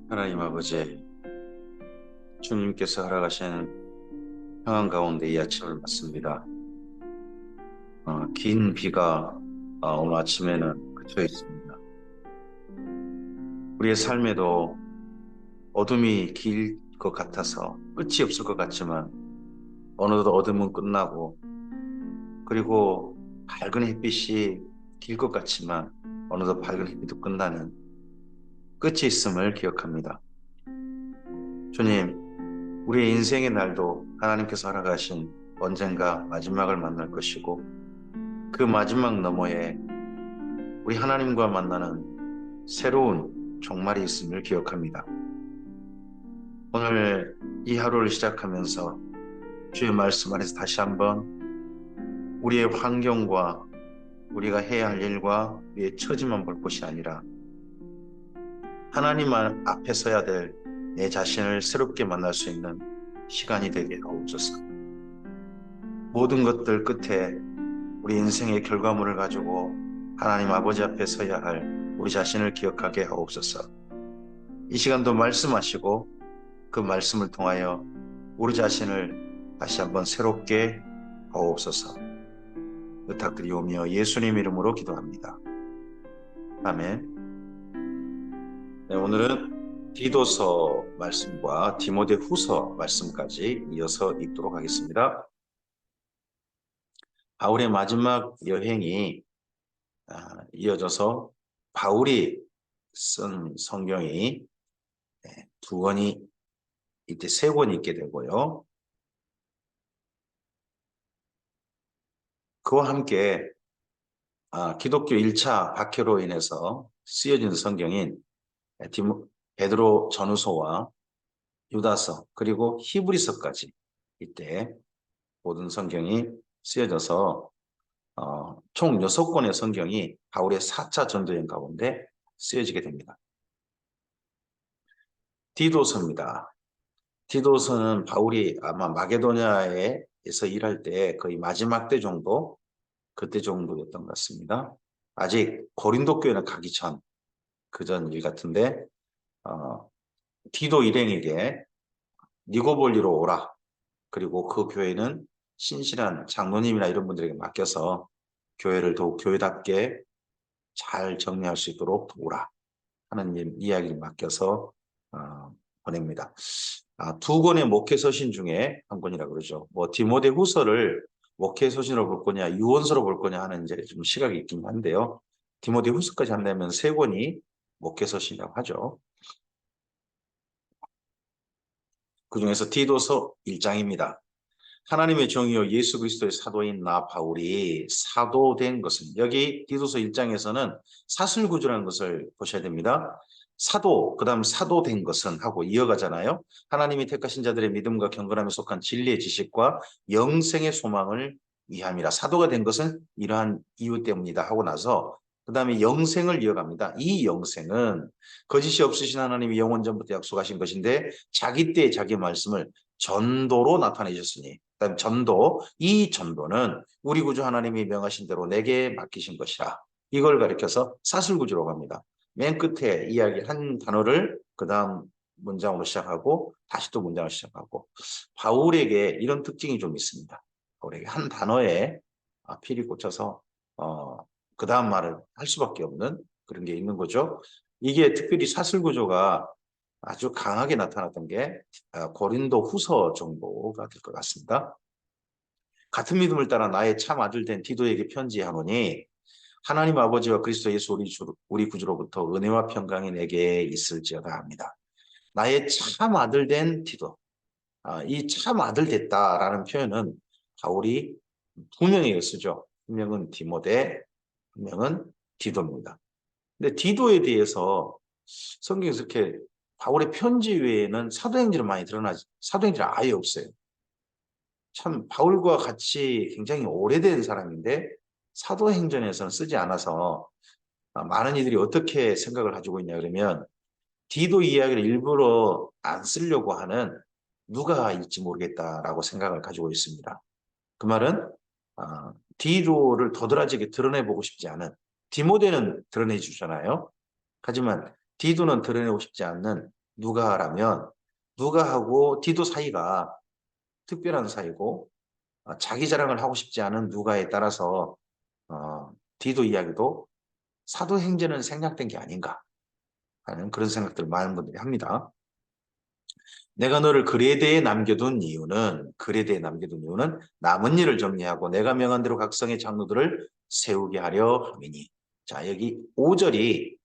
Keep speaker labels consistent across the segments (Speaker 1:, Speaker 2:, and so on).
Speaker 1: 하나님 아버지, 주님께서 허락하신 평안 가운데 이 아침을 맞습니다. 긴 비가 오늘 아침에는 그쳐 있습니다. 우리의 삶에도 어둠이 길 것 같아서 끝이 없을 것 같지만 어느덧 어둠은 끝나고, 그리고 밝은 햇빛이 길 것 같지만 어느덧 밝은 햇빛도 끝나는 끝이 있음을 기억합니다. 주님, 우리의 인생의 날도 하나님께서 허락하신 언젠가 마지막을 만날 것이고, 그 마지막 너머에 우리 하나님과 만나는 새로운 종말이 있음을 기억합니다. 오늘 이 하루를 시작하면서 주의 말씀 안에서 다시 한번 우리의 환경과 우리가 해야 할 일과 우리의 처지만 볼 것이 아니라 하나님 앞에 서야 될 내 자신을 새롭게 만날 수 있는 시간이 되게 하옵소서. 모든 것들 끝에 우리 인생의 결과물을 가지고 하나님 아버지 앞에 서야 할 우리 자신을 기억하게 하옵소서. 이 시간도 말씀하시고 그 말씀을 통하여 우리 자신을 다시 한번 새롭게 하옵소서. 부탁드리오며 예수님 이름으로 기도합니다. 아멘. 네, 오늘은 디도서 말씀과 디모데 후서 말씀까지 이어서 읽도록 하겠습니다. 바울의 마지막 여행이 이어져서 바울이 쓴 성경이 두 권이, 이때 세 권이 있게 되고요. 그와 함께 기독교 1차 박해로 인해서 쓰여진 성경인 베드로 전후서와 유다서 그리고 히브리서까지 이때 모든 성경이 쓰여져서 총 6권의 성경이 바울의 4차 전도여행 가운데 쓰여지게 됩니다. 디도서입니다. 디도서는 바울이 아마 마게도냐에서 일할 때 거의 마지막 때 정도, 그때 정도였던 것 같습니다. 아직 고린도 교회는 가기 전, 그전 일 같은데 디도 일행에게 니고볼리로 오라. 그리고 그 교회는 신실한 장로님이나 이런 분들에게 맡겨서 교회를 더욱 교회답게 잘 정리할 수 있도록 도우라 하는 이야기를 맡겨서 보냅니다. 두 권의 목회서신 중에 한 권이라 그러죠. 뭐 디모데 후서를 목회서신으로 볼 거냐 유언서로 볼 거냐 하는 이제 좀 시각이 있긴 한데요. 디모데 후서까지 한다면 세 권이 목회서신이라고 하죠. 그 중에서 디도서 1장입니다. 하나님의 정의요 예수 그리스도의 사도인 나 바울이 사도된 것은, 여기 디도서 1장에서는 사슬구조라는 것을 보셔야 됩니다. 사도, 그 다음 사도된 것은 하고 이어가잖아요. 하나님이 택하신 자들의 믿음과 경건함에 속한 진리의 지식과 영생의 소망을 위함이라. 사도가 된 것은 이러한 이유 때문이다 하고 나서 그 다음에 영생을 이어갑니다. 이 영생은 거짓이 없으신 하나님이 영원 전부터 약속하신 것인데 자기 때에 자기 말씀을 전도로 나타내셨으니, 그다음 전도, 이 전도는 우리 구주 하나님이 명하신 대로 내게 맡기신 것이라. 이걸 가리켜서 사슬구조로 갑니다. 맨 끝에 이야기 한 단어를 그 다음 문장으로 시작하고 다시 또 문장을 시작하고, 바울에게 이런 특징이 좀 있습니다. 바울에게 한 단어에 필이 꽂혀서 그 다음 말을 할 수밖에 없는 그런 게 있는 거죠. 이게 특별히 사슬구조가 아주 강하게 나타났던 게 고린도 후서 정도가 될 것 같습니다. 같은 믿음을 따라 나의 참 아들 된 디도에게 편지하노니 하나님 아버지와 그리스도 예수 우리 구주로부터 은혜와 평강이 내게 있을지어다 합니다. 나의 참 아들 된 디도, 이 참 아들 됐다라는 표현은 바울이 두 명에게 쓰죠. 한 명은 디모데, 한 명은 디도입니다. 근데 디도에 대해서 성경에서 이렇게 바울의 편지 외에는 사도행전은 많이 드러나지, 사도행전은 아예 없어요. 참 바울과 같이 굉장히 오래된 사람인데 사도행전에서는 쓰지 않아서 많은 이들이 어떻게 생각을 가지고 있냐 그러면 디도 이야기를 일부러 안 쓰려고 하는 누가 있지 모르겠다라고 생각을 가지고 있습니다. 그 말은 디도를 도드라지게 드러내보고 싶지 않은, 디모데는 드러내 주잖아요. 하지만 디도는 드러내고 싶지 않는 누가라면 누가하고 디도 사이가 특별한 사이고 자기 자랑을 하고 싶지 않은 누가에 따라서 디도 이야기도 사도행전은 생략된 게 아닌가 하는 그런 생각들을 많은 분들이 합니다. 내가 너를 그레데에 남겨둔 이유는 남은 일을 정리하고 내가 명한 대로 각성의 장로들을 세우게 하려 함이니. 자, 여기 5절이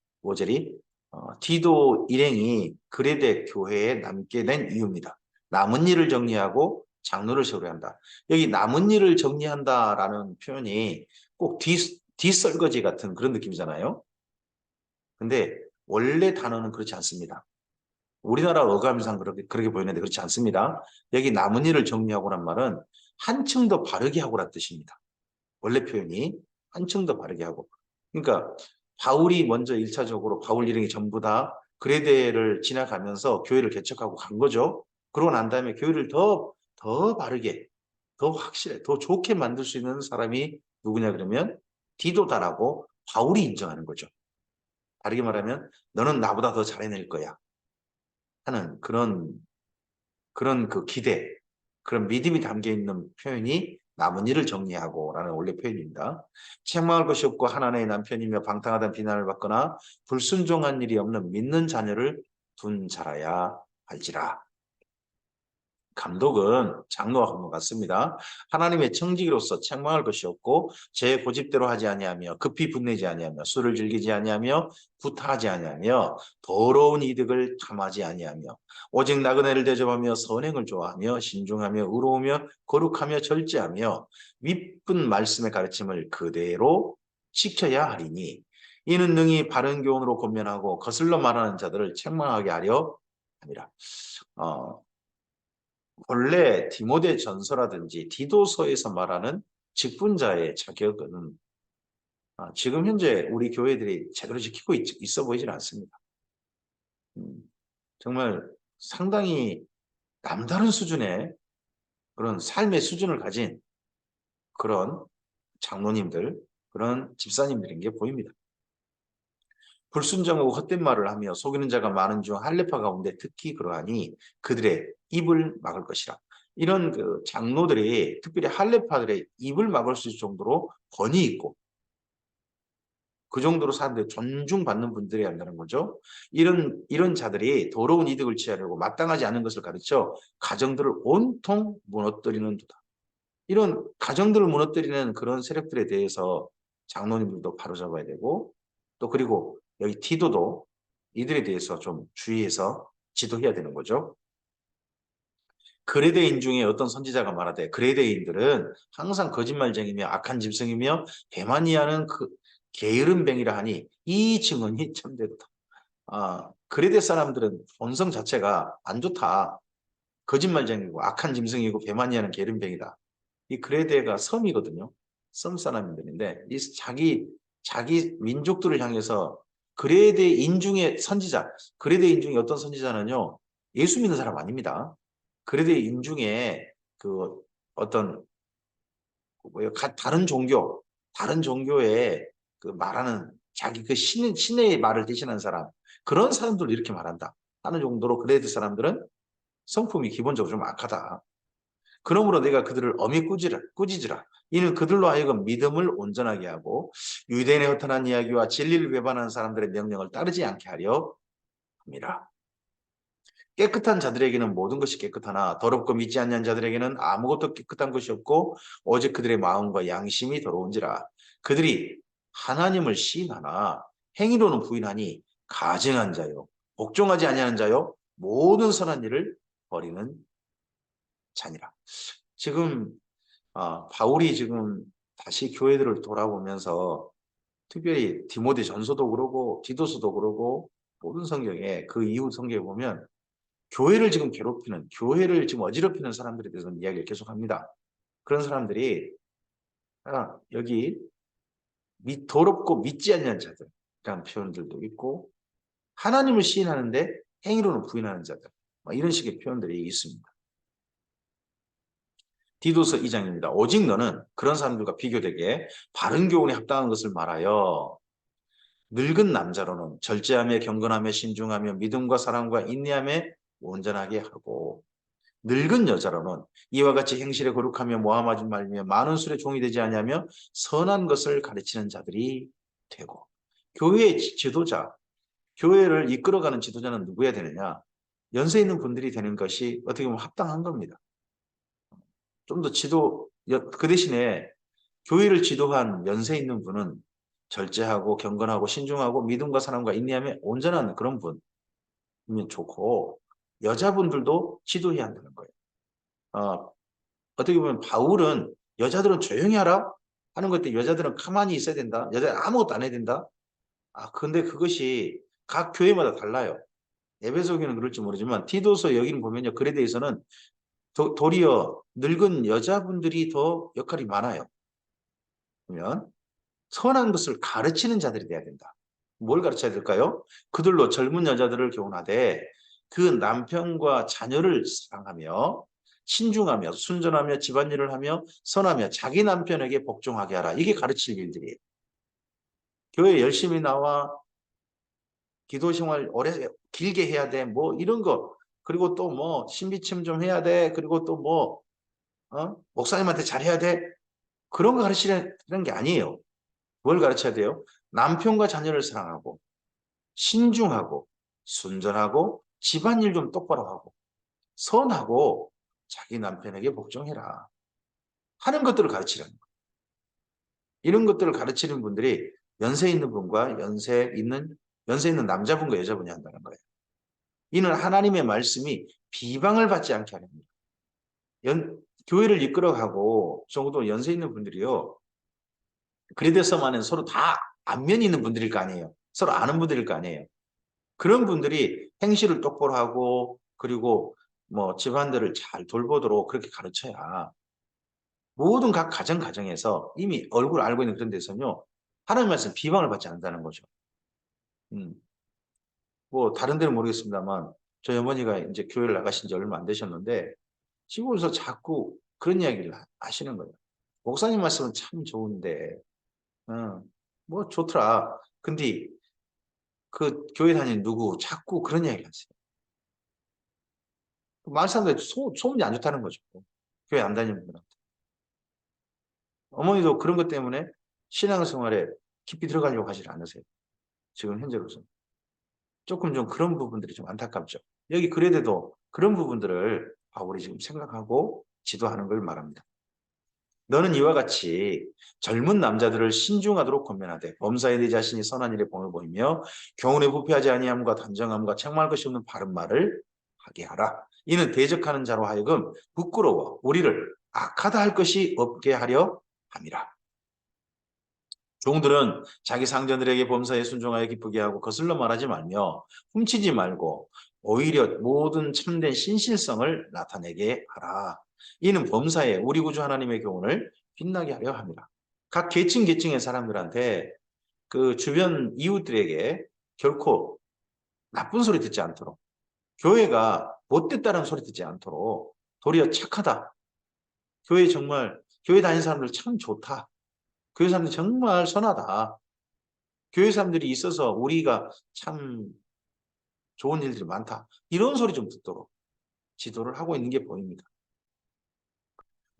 Speaker 1: 디도 일행이 그레데 교회에 남게 된 이유입니다. 남은 일을 정리하고 장로를 세우려 한다. 여기 남은 일을 정리한다라는 표현이 꼭 뒷설거지 같은 그런 느낌이잖아요. 근데 원래 단어는 그렇지 않습니다. 우리나라 어감상 그렇게 보이는데 그렇지 않습니다. 여기 남은 일을 정리하고란 말은 한층 더 바르게 하고란 뜻입니다. 원래 표현이 한층 더 바르게 하고. 그러니까 바울이 먼저 1차적으로 바울 일행이 전부 다 그레데를 지나가면서 교회를 개척하고 간 거죠. 그러고 난 다음에 교회를 더 바르게, 더 확실해, 더 좋게 만들 수 있는 사람이 누구냐 그러면 디도다라고 바울이 인정하는 거죠. 다르게 말하면 너는 나보다 더 잘해낼 거야 하는 그런 그 기대, 그런 믿음이 담겨 있는 표현이 남은 일을 정리하고라는 원래 표현입니다. 책망할 것이 없고 하나님의 남편이며 방탕하다는 비난을 받거나 불순종한 일이 없는 믿는 자녀를 둔 자라야 할지라. 감독은 장로와 감독 같습니다. 하나님의 청지기로서 책망할 것이 없고 제 고집대로 하지 아니하며 급히 분내지 아니하며 술을 즐기지 아니하며 구타하지 아니하며 더러운 이득을 탐하지 아니하며 오직 나그네를 대접하며 선행을 좋아하며 신중하며 의로우며 거룩하며 절제하며 윗분 말씀의 가르침을 그대로 지켜야 하리니 이는 능히 바른 교훈으로 권면하고 거슬러 말하는 자들을 책망하게 하려 함이라. 원래 디모데 전서라든지 디도서에서 말하는 직분자의 자격은 지금 현재 우리 교회들이 제대로 지키고 있어 보이질 않습니다. 정말 상당히 남다른 수준의 그런 삶의 수준을 가진 그런 장로님들, 그런 집사님들인 게 보입니다. 불순종하고 헛된 말을 하며 속이는 자가 많은 중 할례파 가운데 특히 그러하니 그들의 입을 막을 것이라. 이런 그 장로들이 특별히 할례파들의 입을 막을 수 있을 정도로 권위 있고 그 정도로 사람들이 존중받는 분들이 한다는 거죠. 이런 자들이 더러운 이득을 취하려고 마땅하지 않은 것을 가르쳐 가정들을 온통 무너뜨리는 도다. 이런 가정들을 무너뜨리는 그런 세력들에 대해서 장로님들도 바로잡아야 되고 또 그리고 여기 디도도 이들에 대해서 좀 주의해서 지도해야 되는 거죠. 그레데인 중에 어떤 선지자가 말하되 그레데인들은 항상 거짓말쟁이며 악한 짐승이며 배만이하는 그 게으른 뱅이라 하니 이 증언이 참되도다. 그레데 사람들은 본성 자체가 안 좋다. 거짓말쟁이고 악한 짐승이고 배만이하는 게으른 뱅이다. 이 그레데가 섬이거든요. 섬 사람들인데 이 자기 민족들을 향해서 그레데인 중에 선지자, 그레데인 중에 어떤 선지자는요. 예수 믿는 사람 아닙니다. 그레데인 중에 그 어떤 다른 종교에 그 말하는 자기 그 신의 말을 대신하는 사람 그런 사람들을 이렇게 말한다 하는 정도로 그레데 사람들은 성품이 기본적으로 좀 악하다. 그러므로 내가 그들을 엄히 꾸짖으라. 이는 그들로 하여금 믿음을 온전하게 하고 유대인의 허탄한 이야기와 진리를 배반하는 사람들의 명령을 따르지 않게 하려 합니다. 깨끗한 자들에게는 모든 것이 깨끗하나 더럽고 믿지 않는 자들에게는 아무것도 깨끗한 것이 없고 오직 그들의 마음과 양심이 더러운지라. 그들이 하나님을 시인하나 행위로는 부인하니 가증한 자요 복종하지 아니하는 자요 모든 선한 일을 버리는 자니라. 지금 바울이 지금 다시 교회들을 돌아보면서 특별히 디모데 전서도 그러고 디도서도 그러고 모든 성경에 그 이후 성경에 보면 교회를 지금 괴롭히는 교회를 지금 어지럽히는 사람들에 대해서 이야기를 계속합니다. 그런 사람들이 여기 더럽고 믿지 않는 자들이라는 표현들도 있고 하나님을 시인하는데 행위로는 부인하는 자들 이런 식의 표현들이 있습니다. 디도서 2장입니다. 오직 너는 그런 사람들과 비교되게 바른 교훈에 합당한 것을 말하여 늙은 남자로는 절제하며 경건하며 신중하며 믿음과 사랑과 인내하며 온전하게 하고 늙은 여자로는 이와 같이 행실에 거룩하며 모함하지 말며 많은 술에 종이 되지 아니하며 선한 것을 가르치는 자들이 되고 교회의 지도자, 교회를 이끌어가는 지도자는 누구야 되느냐? 연세 있는 분들이 되는 것이 어떻게 보면 합당한 겁니다. 좀 더 그 대신에 교회를 지도한 연세 있는 분은 절제하고 경건하고 신중하고 믿음과 사랑과 인내하며 온전한 그런 분이면 좋고 여자분들도 지도해야 한다는 거예요. 어떻게 보면 바울은 여자들은 조용히 하라 하는 것때 여자들은 가만히 있어야 된다. 여자 아무것도 안 해야 된다. 근데 그것이 각 교회마다 달라요. 에베소 교회는 그럴지 모르지만 디도서 여기는 보면요. 글에 대해서는 도리어 늙은 여자분들이 더 역할이 많아요. 그러면 선한 것을 가르치는 자들이 돼야 된다. 뭘 가르쳐야 될까요? 그들로 젊은 여자들을 교훈하되 그 남편과 자녀를 사랑하며 신중하며 순전하며 집안일을 하며 선하며 자기 남편에게 복종하게 하라. 이게 가르칠 일들이에요. 교회 열심히 나와 기도 생활 오래 길게 해야 돼. 뭐 이런 거. 그리고 또 뭐 신비침 좀 해야 돼. 그리고 또 뭐 목사님한테 잘해야 돼. 그런 거 가르치는 게 아니에요. 뭘 가르쳐야 돼요? 남편과 자녀를 사랑하고 신중하고 순전하고 집안일 좀 똑바로 하고 선하고 자기 남편에게 복종해라 하는 것들을 가르치라는 거예요. 이런 것들을 가르치는 분들이 연세 있는 분과 연세 있는 남자분과 여자분이 한다는 거예요. 이는 하나님의 말씀이 비방을 받지 않게 하는 거예요. 교회를 이끌어가고 적어도 연세 있는 분들이요. 그래서만은 서로 다 안면이 있는 분들일 거 아니에요. 서로 아는 분들일 거 아니에요. 그런 분들이 행실을 똑바로 하고 그리고 뭐 집안들을 잘 돌보도록 그렇게 가르쳐야 모든 각 가정에서 이미 얼굴 알고 있는 그런 데서는요. 하나님 말씀 비방을 받지 않는다는 거죠. 음. 뭐 다른 데는 모르겠습니다만 저희 어머니가 이제 교회를 나가신 지 얼마 안 되셨는데 시골에서 자꾸 그런 이야기를 하시는 거예요. 목사님 말씀은 참 좋은데 뭐 좋더라. 근데 그 교회 다니는 누구 자꾸 그런 이야기를 하세요. 말씀들 소문이 안 좋다는 거죠. 교회 안 다니는 분한테. 어머니도 그런 것 때문에 신앙생활에 깊이 들어가려고 하지 않으세요. 지금 현재로서. 조금 좀 그런 부분들이 좀 안타깝죠. 여기 그래도 그런 부분들을 바울이 지금 생각하고 지도하는 걸 말합니다. 너는 이와 같이 젊은 남자들을 신중하도록 권면하되 범사에 네 자신이 선한 일에 본을 보이며 교훈에 부패하지 아니함과 단정함과 책망할 것이 없는 바른 말을 하게 하라. 이는 대적하는 자로 하여금 부끄러워 우리를 악하다 할 것이 없게 하려 함이라. 종들은 자기 상전들에게 범사에 순종하여 기쁘게 하고 거슬러 말하지 말며 훔치지 말고 오히려 모든 참된 신실성을 나타내게 하라. 이는 범사에 우리 구주 하나님의 교훈을 빛나게 하려 합니다. 각 계층의 사람들한테 그 주변 이웃들에게 결코 나쁜 소리 듣지 않도록 교회가 못됐다는 소리 듣지 않도록 도리어 착하다. 교회 다니는 사람들 참 좋다. 교회 사람들이 정말 선하다. 교회 사람들이 있어서 우리가 참 좋은 일들이 많다. 이런 소리 좀 듣도록 지도를 하고 있는 게 보입니다.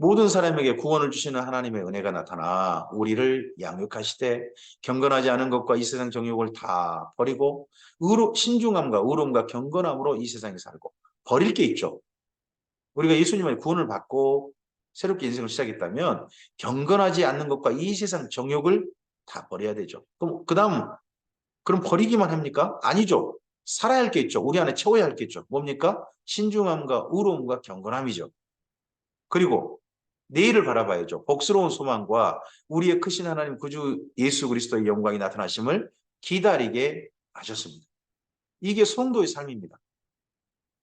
Speaker 1: 모든 사람에게 구원을 주시는 하나님의 은혜가 나타나 우리를 양육하시되 경건하지 않은 것과 이 세상 정욕을 다 버리고 신중함과 의로움과 경건함으로 이 세상에 살고 버릴 게 있죠. 우리가 예수님의 구원을 받고 새롭게 인생을 시작했다면 경건하지 않는 것과 이 세상 정욕을 다 버려야 되죠. 그럼 버리기만 합니까? 아니죠. 살아야 할 게 있죠. 우리 안에 채워야 할 게 있죠. 뭡니까? 신중함과 의로움과 경건함이죠. 그리고 내일을 바라봐야죠. 복스러운 소망과 우리의 크신 하나님 구주 예수 그리스도의 영광이 나타나심을 기다리게 하셨습니다. 이게 성도의 삶입니다.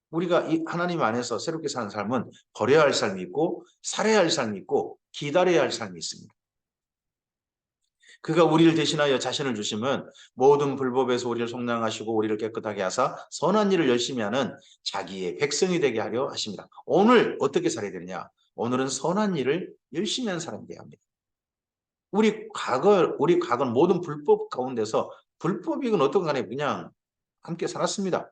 Speaker 1: 우리가 이 하나님 안에서 새롭게 사는 삶은 버려야 할 삶이 있고 살아야 할 삶이 있고 기다려야 할 삶이 있습니다. 그가 우리를 대신하여 자신을 주시면 모든 불법에서 우리를 속량하시고 우리를 깨끗하게 하사 선한 일을 열심히 하는 자기의 백성이 되게 하려 하십니다. 오늘 어떻게 살아야 되느냐? 오늘은 선한 일을 열심히 하는 사람이 되어야 합니다. 우리 과거는 모든 불법 가운데서 불법이건 어떤 간에 그냥 함께 살았습니다.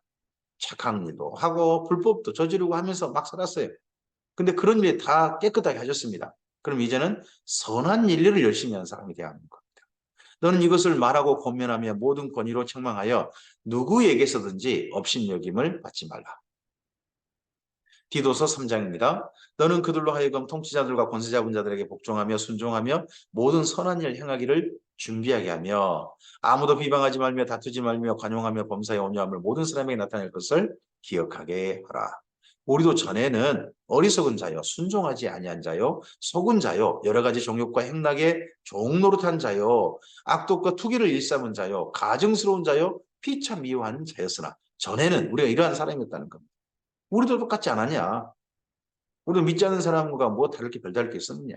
Speaker 1: 착한 일도 하고 불법도 저지르고 하면서 막 살았어요. 근데 그런 일 다 깨끗하게 하셨습니다. 그럼 이제는 선한 일을 열심히 하는 사람이 되어야 하는 겁니다. 너는 이것을 말하고 권면하며 모든 권위로 책망하여 누구에게서든지 업신여김을 받지 말라. 디도서 3장입니다. 너는 그들로 하여금 통치자들과 권세 잡은 자들에게 복종하며 순종하며 모든 선한 일을 행하기를 준비하게 하며 아무도 비방하지 말며 다투지 말며 관용하며 범사에 온유함을 모든 사람에게 나타낼 것을 기억하게 하라. 우리도 전에는 어리석은 자요, 순종하지 아니한 자요, 속은 자요, 여러 가지 정욕과 행락에 종노릇한 자요, 악독과 투기를 일삼은 자요, 가증스러운 자요, 피차 미워하는 자였으나 전에는 우리가 이러한 사람이었다는 겁니다. 우리도 똑같지 않았냐? 우리도 믿지 않는 사람과 뭐 다를 게 별다를 게 있었느냐?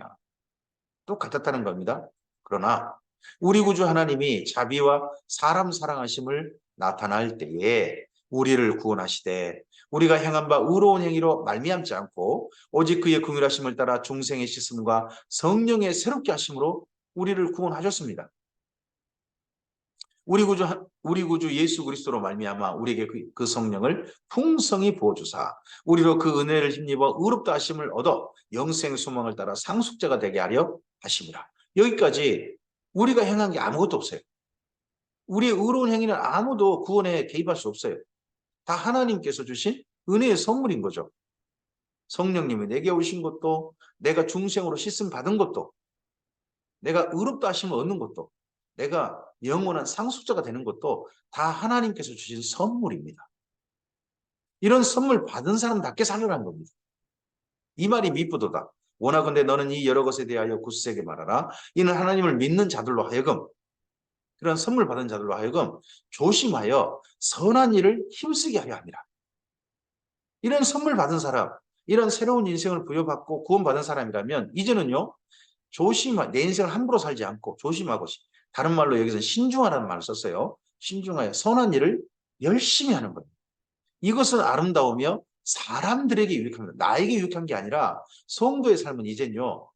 Speaker 1: 똑같았다는 겁니다. 그러나 우리 구주 하나님이 자비와 사람 사랑하심을 나타날 때에 우리를 구원하시되 우리가 행한 바 의로운 행위로 말미암지 않고 오직 그의 긍휼하심을 따라 중생의 씻음과 성령의 새롭게 하심으로 우리를 구원하셨습니다. 우리 구주 예수 그리스도로 말미암아 우리에게 그 성령을 풍성히 부어주사 우리로 그 은혜를 힘입어 의롭다 하심을 얻어 영생 소망을 따라 상속자가 되게 하려 하심이라. 여기까지 우리가 행한 게 아무것도 없어요. 우리의 의로운 행위는 아무도 구원에 개입할 수 없어요. 다 하나님께서 주신 은혜의 선물인 거죠. 성령님이 내게 오신 것도, 내가 중생으로 씻음 받은 것도, 내가 의롭다 하심을 얻는 것도, 내가 영원한 상속자가 되는 것도 다 하나님께서 주신 선물입니다. 이런 선물 받은 사람답게 살으라는 겁니다. 이 말이 미쁘도다. 원하건대 너는 이 여러 것에 대하여 굳세게 말하라. 이는 하나님을 믿는 자들로 하여금, 그런 선물 받은 자들로 하여금 조심하여 선한 일을 힘쓰게 하려 합니다. 이런 선물 받은 사람, 이런 새로운 인생을 부여받고 구원받은 사람이라면 이제는요, 내 인생을 함부로 살지 않고 조심하고, 다른 말로 여기서 신중하라는 말을 썼어요. 신중하여 선한 일을 열심히 하는 거예요. 이것은 아름다우며 사람들에게 유익합니다. 나에게 유익한 게 아니라 성도의 삶은 이젠요,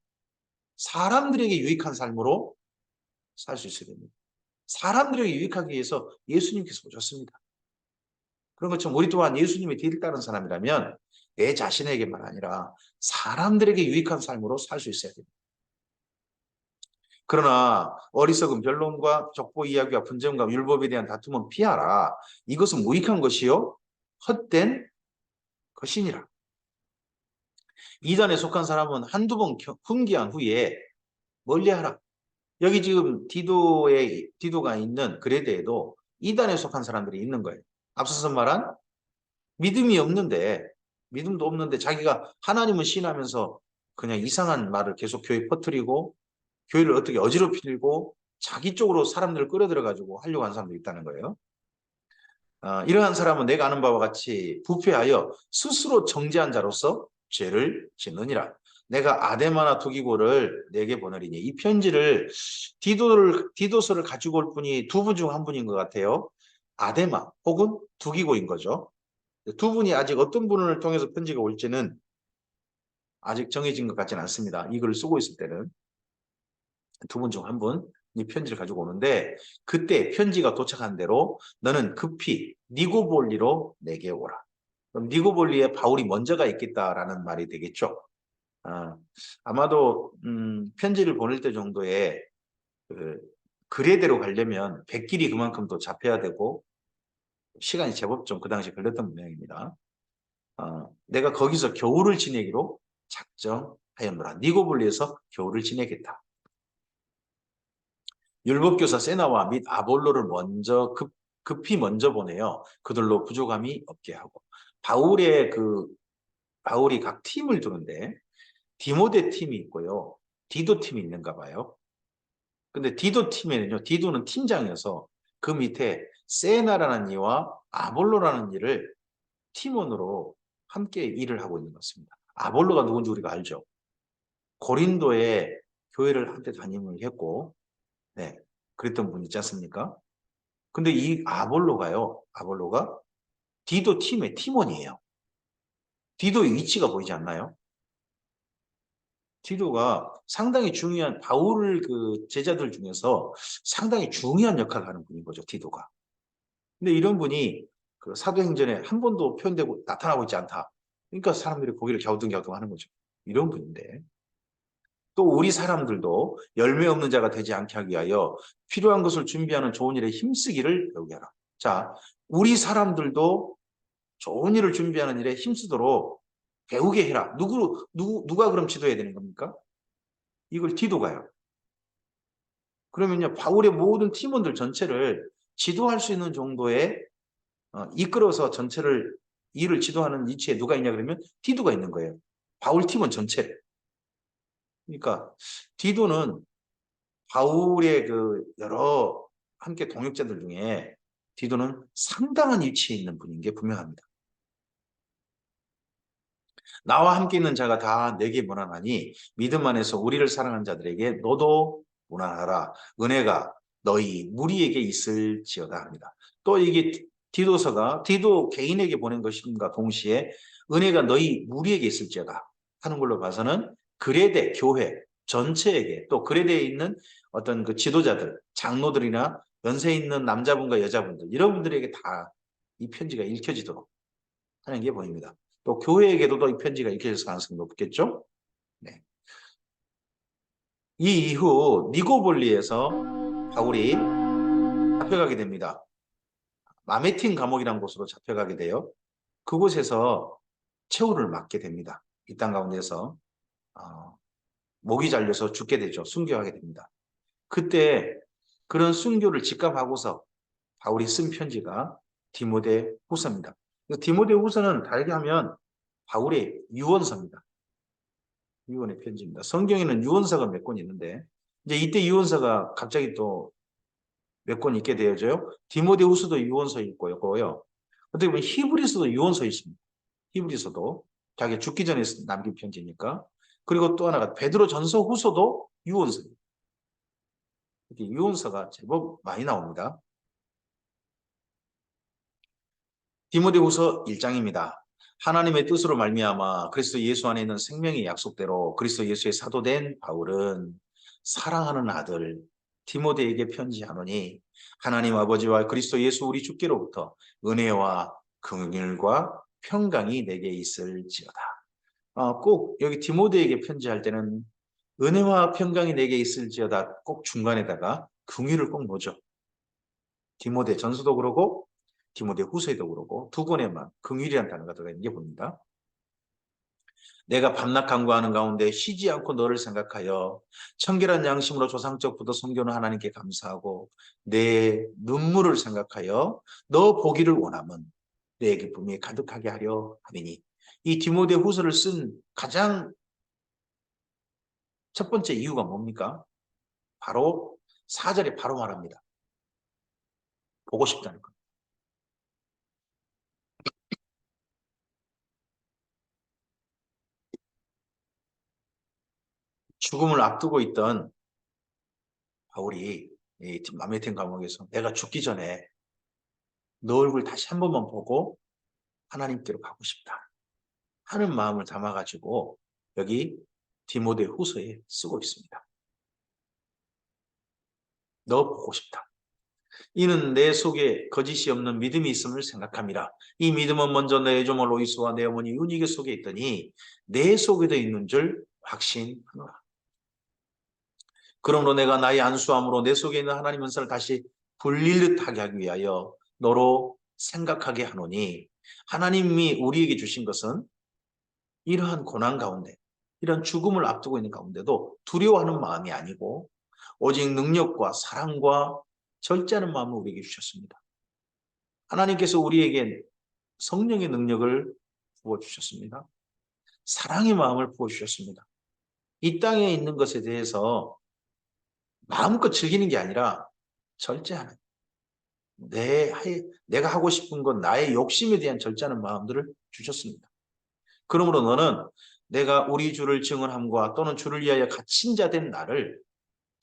Speaker 1: 사람들에게 유익한 삶으로 살 수 있어야 됩니다. 사람들에게 유익하기 위해서 예수님께서 오셨습니다. 그런 것처럼 우리 또한 예수님의 뒤를 따른 사람이라면 내 자신에게만 아니라 사람들에게 유익한 삶으로 살 수 있어야 됩니다. 그러나 어리석은 변론과 족보 이야기와 분쟁과 율법에 대한 다툼은 피하라. 이것은 무익한 것이요 헛된 것이니라. 이단에 속한 사람은 한두 번 훈계한 후에 멀리하라. 여기 지금 디도가 있는 그레데에도 이단에 속한 사람들이 있는 거예요. 앞서서 말한 믿음도 없는데 자기가 하나님을 신하면서 그냥 이상한 말을 계속 교회에 퍼뜨리고 교회를 어떻게 어지럽히고 자기 쪽으로 사람들을 끌어들여가지고 하려고 하는 사람도 있다는 거예요. 이러한 사람은 내가 아는 바와 같이 부패하여 스스로 정죄한 자로서 죄를 짓느니라. 내가 아데마나 두기고를 내게 보내리니 이 편지를 디도서를 가지고 올 분이 두 분 중 한 분인 것 같아요. 아데마 혹은 두기고인 거죠. 두 분이 아직 어떤 분을 통해서 편지가 올지는 아직 정해진 것 같지는 않습니다. 이 글을 쓰고 있을 때는 두 분 중 한 분이 편지를 가지고 오는데 그때 편지가 도착한 대로 너는 급히 니고볼리로 내게 오라. 그럼 니고볼리에 바울이 먼저가 있겠다라는 말이 되겠죠. 아마도 편지를 보낼 때 정도에 그레데로 가려면 백길이 그만큼 또 잡혀야 되고 시간이 제법 좀 그 당시에 걸렸던 모양입니다. 내가 거기서 겨울을 지내기로 작정하였노라. 니고볼리에서 겨울을 지내겠다. 율법교사 세나와 및 아볼로를 급히 먼저 보내요. 그들로 부족함이 없게 하고. 바울이 각 팀을 두는데 디모데 팀이 있고요. 디도 팀이 있는가 봐요. 근데 디도 팀에는요. 디도는 팀장이어서 그 밑에 세나라는 이와 아볼로라는 일을 팀원으로 함께 일을 하고 있는 것 같습니다. 아볼로가 누군지 우리가 알죠. 고린도에 교회를 한때 담임을 했고, 네, 그랬던 분 있지 않습니까? 근데 이 아볼로가 디도 팀의 팀원이에요. 디도의 위치가 보이지 않나요? 디도가 상당히 중요한 바울 그 제자들 중에서 상당히 중요한 역할을 하는 분인 거죠, 디도가. 근데 이런 분이 그 사도행전에 한 번도 표현되고 나타나고 있지 않다. 그러니까 사람들이 고개를 갸우뚱갸우뚱 하는 거죠. 이런 분인데. 또 우리 사람들도 열매 없는 자가 되지 않게 하기 위하여 필요한 것을 준비하는 좋은 일에 힘쓰기를 배우게 하라. 자, 우리 사람들도 좋은 일을 준비하는 일에 힘쓰도록 배우게 해라. 누가 그럼 지도해야 되는 겁니까? 이걸 디도가요. 그러면요, 바울의 모든 팀원들 전체를 지도할 수 있는 정도의 이끌어서 전체를 일을 지도하는 위치에 누가 있냐 그러면 디도가 있는 거예요. 바울 팀원 전체를. 그러니까 디도는 바울의 그 여러 함께 동역자들 중에 디도는 상당한 위치에 있는 분인 게 분명합니다. 나와 함께 있는 자가 다 내게 무난하니 믿음 안에서 우리를 사랑하는 자들에게 너도 무난하라. 은혜가 너희 무리에게 있을지어다 합니다. 또 이게 디도 개인에게 보낸 것임과 동시에 은혜가 너희 무리에게 있을지어다 하는 걸로 봐서는 그레데 교회 전체에게 또 그레데에 있는 어떤 그 지도자들, 장로들이나 연세 있는 남자분과 여자분들 이런 분들에게 다 이 편지가 읽혀지도록 하는 게 보입니다. 또 교회에게도 이 편지가 읽혀질 가능성이 높겠죠. 네. 이 이후 니고볼리에서 바울이 잡혀가게 됩니다. 마메틴 감옥이라는 곳으로 잡혀가게 돼요. 그곳에서 최후를 맞게 됩니다. 이 땅 가운데서 목이 잘려서 죽게 되죠. 순교하게 됩니다. 그때 그런 순교를 직감하고서 바울이 쓴 편지가 디모데 후서입니다. 디모데 후서는 달게 하면 바울의 유언서입니다. 유언의 편지입니다. 성경에는 유언서가 몇 권 있는데 이제 이때 유언서가 갑자기 또 몇 권 있게 되어져요. 디모데후서도 유언서 있고요. 어떻게 보면 히브리서도 유언서 있습니다. 히브리서도 자기 죽기 전에 남긴 편지니까. 그리고 또 하나가 베드로전서 후서도 유언서입니다. 이렇게 유언서가 제법 많이 나옵니다. 디모데후서 1장입니다. 하나님의 뜻으로 말미암아 그리스도 예수 안에 있는 생명의 약속대로 그리스도 예수의 사도된 바울은 사랑하는 아들 디모데에게 편지하노니 하나님 아버지와 그리스도 예수 우리 주께로부터 은혜와 긍휼과 평강이 내게 있을지어다. 꼭 여기 디모데에게 편지할 때는 은혜와 평강이 내게 있을지어다 꼭 중간에다가 긍휼을 꼭 넣죠. 디모데 전서도 그러고 디모데 후서에도 그러고 두 권에만 긍휼이라는 단어가 들어가 있는 게 보입니다. 내가 밤낮 간구하는 가운데 쉬지 않고 너를 생각하여 청결한 양심으로 조상적부터 섬겨는 하나님께 감사하고 내 눈물을 생각하여 너 보기를 원함은 내 기쁨이 가득하게 하려 함이니 이 디모데 후서를 쓴 가장 첫 번째 이유가 뭡니까? 바로 4절에 바로 말합니다. 보고 싶다는 것. 죽음을 앞두고 있던 바울이 이 마메텐 감옥에서 내가 죽기 전에 너 얼굴 다시 한 번만 보고 하나님께로 가고 싶다 하는 마음을 담아가지고 여기 디모데 후서에 쓰고 있습니다. 너 보고 싶다. 이는 내 속에 거짓이 없는 믿음이 있음을 생각함이라. 이 믿음은 먼저 내 조모 로이스와 내 어머니 유니게 속에 있더니 내 속에도 있는 줄 확신하노라. 그러므로 내가 나의 안수함으로 내 속에 있는 하나님 은사를 다시 불릴 듯하게 하기 위하여 너로 생각하게 하노니 하나님이 우리에게 주신 것은 이러한 고난 가운데 이런 죽음을 앞두고 있는 가운데도 두려워하는 마음이 아니고 오직 능력과 사랑과 절제하는 마음을 우리에게 주셨습니다. 하나님께서 우리에게 성령의 능력을 부어주셨습니다. 사랑의 마음을 부어주셨습니다. 이 땅에 있는 것에 대해서 마음껏 즐기는 게 아니라 절제하는 내가 하고 싶은 건 나의 욕심에 대한 절제하는 마음들을 주셨습니다. 그러므로 너는 내가 우리 주를 증언함과 또는 주를 위하여 갇힌 자 된 나를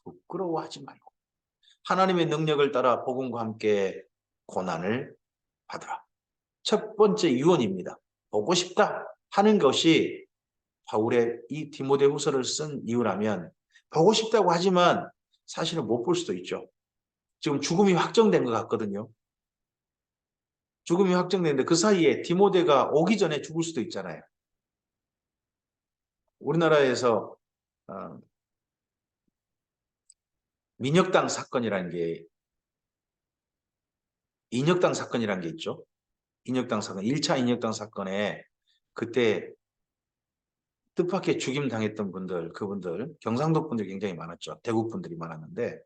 Speaker 1: 부끄러워하지 말고 하나님의 능력을 따라 복음과 함께 고난을 받으라. 첫 번째 유언입니다. 보고 싶다 하는 것이 바울의 이 디모데후서를 쓴 이유라면 보고 싶다고 하지만 사실은 못 볼 수도 있죠. 지금 죽음이 확정된 것 같거든요. 죽음이 확정됐는데 그 사이에 디모데가 오기 전에 죽을 수도 있잖아요. 우리나라에서 민혁당 사건이라는 게 인혁당 사건이라는 게 있죠. 인혁당 사건, 1차 인혁당 사건에 그때 뜻밖의 죽임 당했던 분들, 그분들, 경상도 분들이 굉장히 많았죠. 대구 분들이 많았는데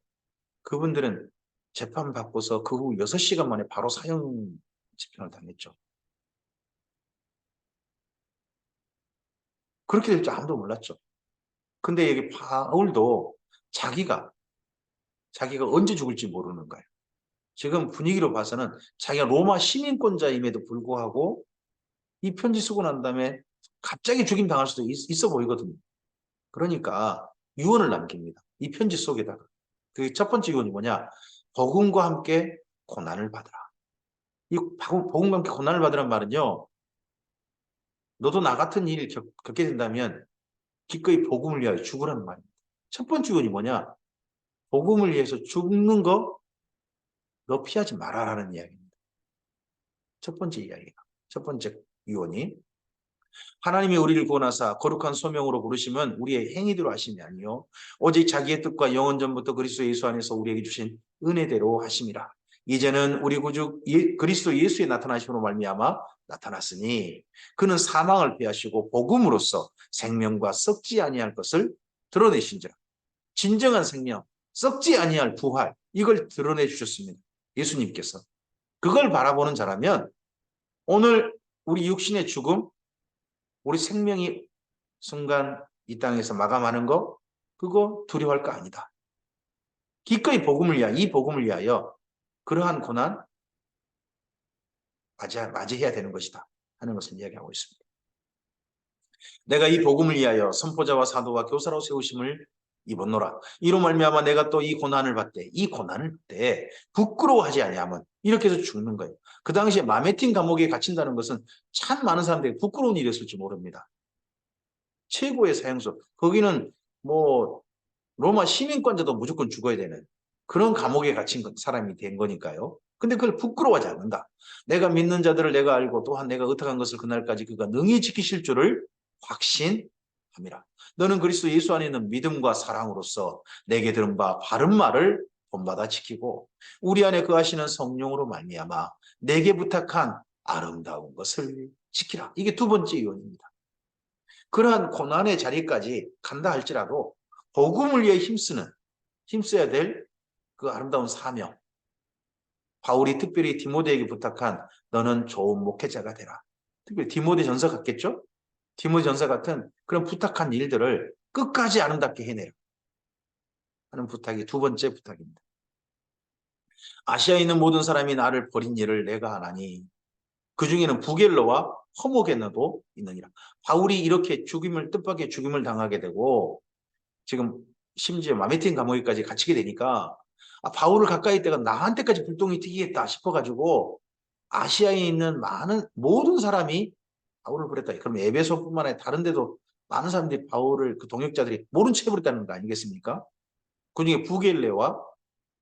Speaker 1: 그분들은 재판 받고서 그 후 6시간 만에 바로 사형 집행을 당했죠. 그렇게 될 줄 아무도 몰랐죠. 근데 여기 바울도 자기가 언제 죽을지 모르는 거예요. 지금 분위기로 봐서는 자기가 로마 시민권자임에도 불구하고 이 편지 쓰고 난 다음에 갑자기 죽임 당할 수도 있어 보이거든요. 그러니까 유언을 남깁니다. 이 편지 속에다가. 그 첫 번째 유언이 뭐냐? 복음과 함께 고난을 받으라. 이 복음과 함께 고난을 받으란 말은요. 너도 나 같은 일을 겪게 된다면 기꺼이 복음을 위하여 죽으라는 말입니다. 첫 번째 유언이 뭐냐? 복음을 위해서 죽는 거 너 피하지 말아라는 이야기입니다. 첫 번째 이야기가. 첫 번째 유언이 하나님이 우리를 구원하사 거룩한 소명으로 부르심은 우리의 행위대로 하심이 아니요 오직 자기의 뜻과 영원 전부터 그리스도 예수 안에서 우리에게 주신 은혜대로 하심이라. 이제는 우리 구주 그리스도 예수의 나타나심으로 말미암아 나타났으니 그는 사망을 피하시고 복음으로써 생명과 썩지 아니할 것을 드러내신지라. 진정한 생명, 썩지 아니할 부활, 이걸 드러내 주셨습니다. 예수님께서. 그걸 바라보는 자라면 오늘 우리 육신의 죽음, 우리 생명이 순간 이 땅에서 마감하는 거, 그거 두려워할 거 아니다. 기꺼이 복음을 위하여, 이 복음을 위하여 그러한 고난 맞이해야 되는 것이다 하는 것을 이야기하고 있습니다. 내가 이 복음을 위하여 선포자와 사도와 교사로 세우심을 입었노라. 이로 말미암아 내가 또 이 고난을 받되 이 고난을 받되 부끄러워하지 아니하면 이렇게 해서 죽는 거예요. 그 당시에 마메틴 감옥에 갇힌다는 것은 참 많은 사람들이 부끄러운 일이었을지 모릅니다. 최고의 사형소. 거기는 뭐 로마 시민권자도 무조건 죽어야 되는 그런 감옥에 갇힌 사람이 된 거니까요. 근데 그걸 부끄러워하지 않는다. 내가 믿는 자들을 내가 알고 또한 내가 의탁한 것을 그날까지 그가 능히 지키실 줄을 확신함이라. 너는 그리스도 예수 안에 있는 믿음과 사랑으로서 내게 들은 바 바른 말을 본받아 지키고 우리 안에 거하시는 성령으로 말미암아 내게 부탁한 아름다운 것을 지키라. 이게 두 번째 유언입니다. 그러한 고난의 자리까지 간다 할지라도 복음을 위해 힘써야 될 그 아름다운 사명. 바울이 특별히 디모데에게 부탁한 너는 좋은 목회자가 되라. 특별히 디모데 전서 같겠죠? 디모데 전서 같은 그런 부탁한 일들을 끝까지 아름답게 해내라 하는 부탁이 두 번째 부탁입니다. 아시아에 있는 모든 사람이 나를 버린 일을 내가 하나니 그 중에는 부겔러와 허모게너도 있느니라. 바울이 이렇게 뜻밖의 죽임을 당하게 되고 지금 심지어 마메틴 감옥에까지 갇히게 되니까 바울을 가까이 있다가 나한테까지 불똥이 튀기겠다 싶어가지고 아시아에 있는 모든 사람이 바울을 버렸다. 그럼 에베소뿐만 아니라 다른 데도 많은 사람들이 바울을 그 동역자들이 모른 채 버렸다는 거 아니겠습니까? 그중에 부겔로와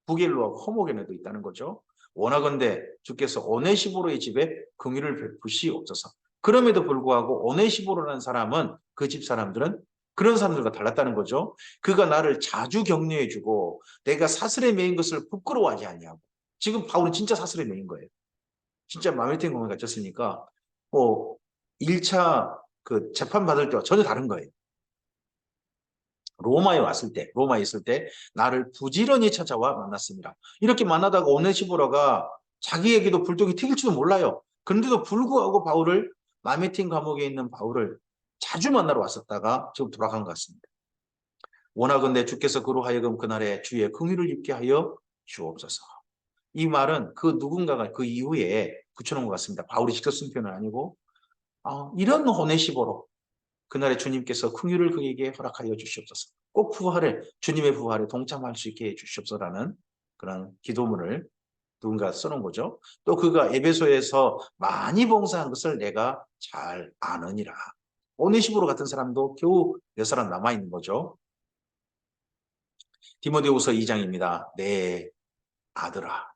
Speaker 1: 허모게네도 있다는 거죠. 원하건대 주께서 오네시보로의 집에 긍휼을 베푸시옵소서. 그럼에도 불구하고 오네시보로라는 사람은 그 집 사람들은 그런 사람들과 달랐다는 거죠. 그가 나를 자주 격려해주고 내가 사슬에 매인 것을 부끄러워하지 아니하고 지금 바울은 진짜 사슬에 매인 거예요. 진짜 마메틴 공에 갇혔으니까 1차 그 재판 받을 때와 전혀 다른 거예요. 로마에 있을 때 나를 부지런히 찾아와 만났습니다. 이렇게 만나다가 오네시보로가 자기에게도 불똥이 튀길지도 몰라요. 그런데도 불구하고 마메틴 감옥에 있는 바울을 자주 만나러 왔었다가 지금 돌아간 것 같습니다. 원하건대 주께서 그로 하여금 그날에 주의 긍휼을 입게 하여 주옵소서. 이 말은 그 누군가가 그 이후에 붙여놓은 것 같습니다. 바울이 직접 쓴 표현은 아니고 이런 오네시보로 그날에 주님께서 긍휼을 그에게 허락하여 주시옵소서. 꼭 주님의 부활에 동참할 수 있게 해 주시옵소서라는 그런 기도문을 누군가 써놓은 거죠. 또 그가 에베소에서 많이 봉사한 것을 내가 잘 아느니라. 오네시보로 같은 사람도 겨우 몇 사람 남아있는 거죠. 디모데후서 2장입니다. 네, 아들아.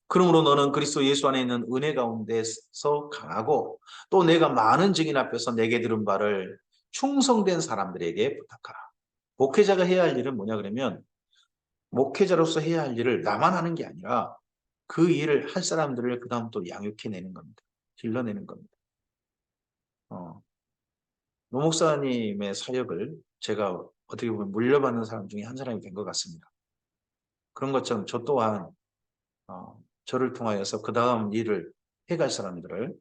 Speaker 1: 그러므로 너는 그리스도 예수 안에 있는 은혜 가운데서 강하고 또 내가 많은 증인 앞에서 내게 들은 바를 충성된 사람들에게 부탁하라. 목회자가 해야 할 일은 뭐냐 그러면 목회자로서 해야 할 일을 나만 하는 게 아니라 그 일을 할 사람들을 그 다음 또 양육해내는 겁니다. 길러내는 겁니다. 노 목사님의 사역을 제가 어떻게 보면 물려받는 사람 중에 한 사람이 된 것 같습니다. 그런 것처럼 저 또한 저를 통하여서 그 다음 일을 해갈 사람들을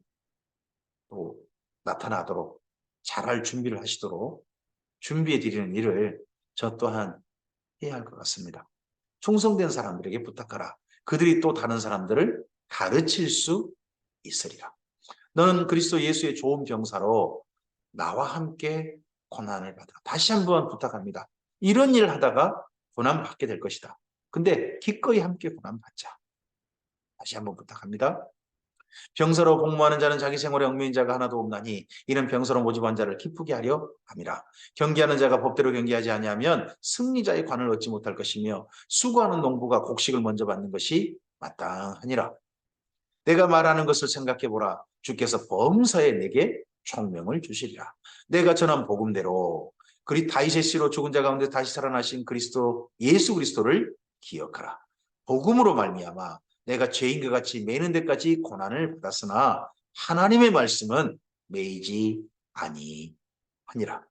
Speaker 1: 또 나타나도록 잘할 준비를 하시도록 준비해 드리는 일을 저 또한 해야 할 것 같습니다. 충성된 사람들에게 부탁하라. 그들이 또 다른 사람들을 가르칠 수 있으리라. 너는 그리스도 예수의 좋은 병사로 나와 함께 고난을 받아. 다시 한번 부탁합니다. 이런 일을 하다가 고난 받게 될 것이다. 근데 기꺼이 함께 고난 받자. 다시 한번 부탁합니다. 병사로 복무하는 자는 자기 생활에 얽매인 자가 하나도 없나니 이는 병사로 모집한 자를 기쁘게 하려 함이라. 경계하는 자가 법대로 경계하지 아니하면 승리자의 관을 얻지 못할 것이며 수고하는 농부가 곡식을 먼저 받는 것이 마땅하니라. 내가 말하는 것을 생각해보라. 주께서 범사에 내게 총명을 주시리라. 내가 전한 복음대로 다윗의 씨로 죽은 자 가운데 다시 살아나신 그리스도 예수 그리스도를 기억하라. 복음으로 말미암아 내가 죄인과 같이 매는 데까지 고난을 받았으나 하나님의 말씀은 매이지 아니하니라.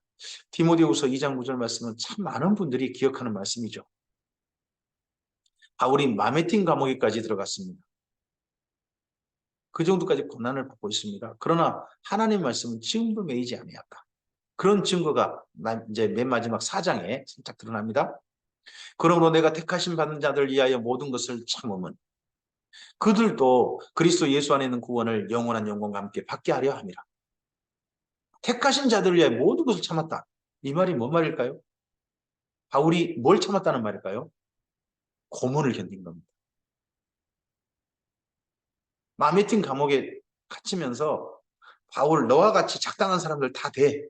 Speaker 1: 디모데후서 2장 9절 말씀은 참 많은 분들이 기억하는 말씀이죠. 바울이 마메틴 감옥에까지 들어갔습니다. 그 정도까지 고난을 받고 있습니다. 그러나 하나님 말씀은 지금도 매이지 아니었다. 그런 증거가 이제 맨 마지막 4장에 살짝 드러납니다. 그러므로 내가 택하심 받는 자들 위하여 모든 것을 참음은 그들도 그리스도 예수 안에 있는 구원을 영원한 영광과 함께 받게 하려 함이라. 택하신 자들을 위하여 모든 것을 참았다. 이 말이 뭔 말일까요? 바울이 뭘 참았다는 말일까요? 고문을 견딘 겁니다. 마메틴 감옥에 갇히면서 바울 너와 같이 작당한 사람들 다 돼.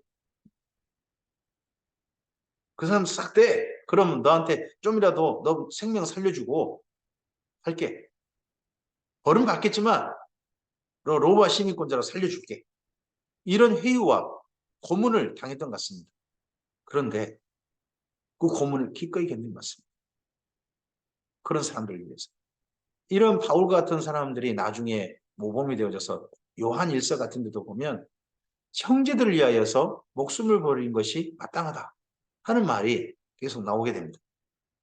Speaker 1: 그 사람 싹 돼. 그럼 너한테 좀이라도 너 생명 살려주고 할게. 벌은 받겠지만 너 로마 시민권자로 살려줄게. 이런 회유와 고문을 당했던 것 같습니다. 그런데 그 고문을 기꺼이 견딘 것 같습니다. 그런 사람들을 위해서. 이런 바울 같은 사람들이 나중에 모범이 되어져서 요한 일서 같은 데도 보면 형제들을 위하여서 목숨을 버린 것이 마땅하다 하는 말이 계속 나오게 됩니다.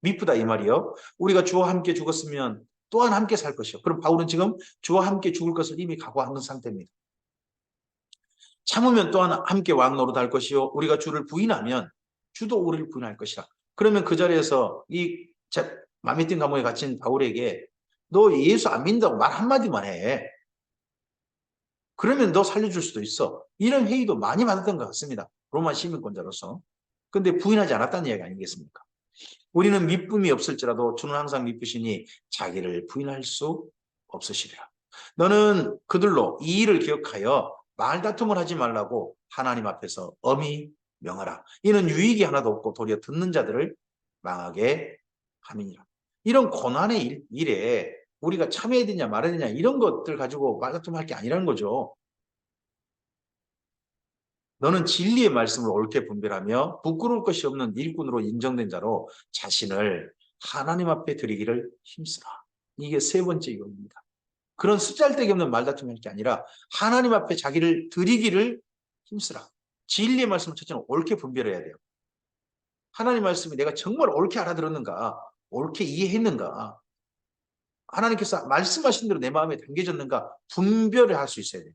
Speaker 1: 미쁘다 이 말이요. 우리가 주와 함께 죽었으면 또한 함께 살 것이요. 그럼 바울은 지금 주와 함께 죽을 것을 이미 각오하는 상태입니다. 참으면 또한 함께 왕 노릇할 것이요. 우리가 주를 부인하면 주도 우리를 부인할 것이라. 그러면 그 자리에서 이 마메틴 감옥에 갇힌 바울에게 너 예수 안 믿는다고 말 한마디만 해. 그러면 너 살려줄 수도 있어. 이런 회의도 많이 받았던 것 같습니다. 로마 시민권자로서. 근데 부인하지 않았다는 이야기 아니겠습니까? 우리는 미쁨이 없을지라도 주는 항상 미쁘시니 자기를 부인할 수 없으시리라. 너는 그들로 이 일을 기억하여 말다툼을 하지 말라고 하나님 앞에서 엄히 명하라. 이는 유익이 하나도 없고 도리어 듣는 자들을 망하게 함이니라. 이런 고난의 일에 우리가 참여해야 되냐 말아야 되냐 이런 것들 가지고 말다툼할 게 아니라는 거죠. 너는 진리의 말씀을 옳게 분별하며 부끄러울 것이 없는 일꾼으로 인정된 자로 자신을 하나님 앞에 드리기를 힘쓰라. 이게 세 번째 이유입니다. 그런 쓰잘데기 없는 말다툼할 게 아니라 하나님 앞에 자기를 드리기를 힘쓰라. 진리의 말씀을 첫째는 옳게 분별해야 돼요. 하나님 말씀이 내가 정말 옳게 알아들었는가, 옳게 이해했는가, 하나님께서 말씀하신 대로 내 마음에 담겨졌는가 분별을 할 수 있어야 돼요.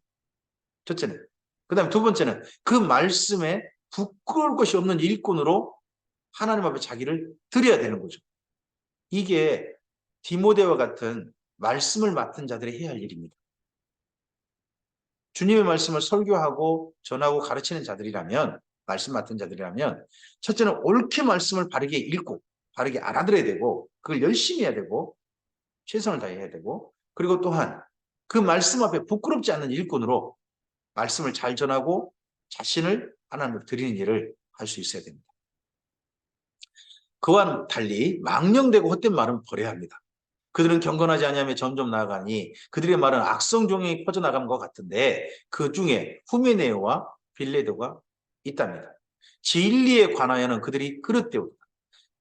Speaker 1: 첫째는. 그 다음에 두 번째는 그 말씀에 부끄러울 것이 없는 일꾼으로 하나님 앞에 자기를 드려야 되는 거죠. 이게 디모데와 같은 말씀을 맡은 자들이 해야 할 일입니다. 주님의 말씀을 설교하고 전하고 가르치는 자들이라면, 말씀 맡은 자들이라면 첫째는 옳게 말씀을 바르게 읽고 바르게 알아들어야 되고 그걸 열심히 해야 되고 최선을 다해야 되고, 그리고 또한 그 말씀 앞에 부끄럽지 않는 일꾼으로 말씀을 잘 전하고 자신을 하나님을 드리는 일을 할 수 있어야 됩니다. 그와는 달리 망령되고 헛된 말은 버려야 합니다. 그들은 경건하지 아니하며 점점 나아가니 그들의 말은 악성 종이 퍼져나간 것 같은데 그 중에 후메네오와 빌레도가 있답니다. 진리에 관하여는 그들이 그릇되었다.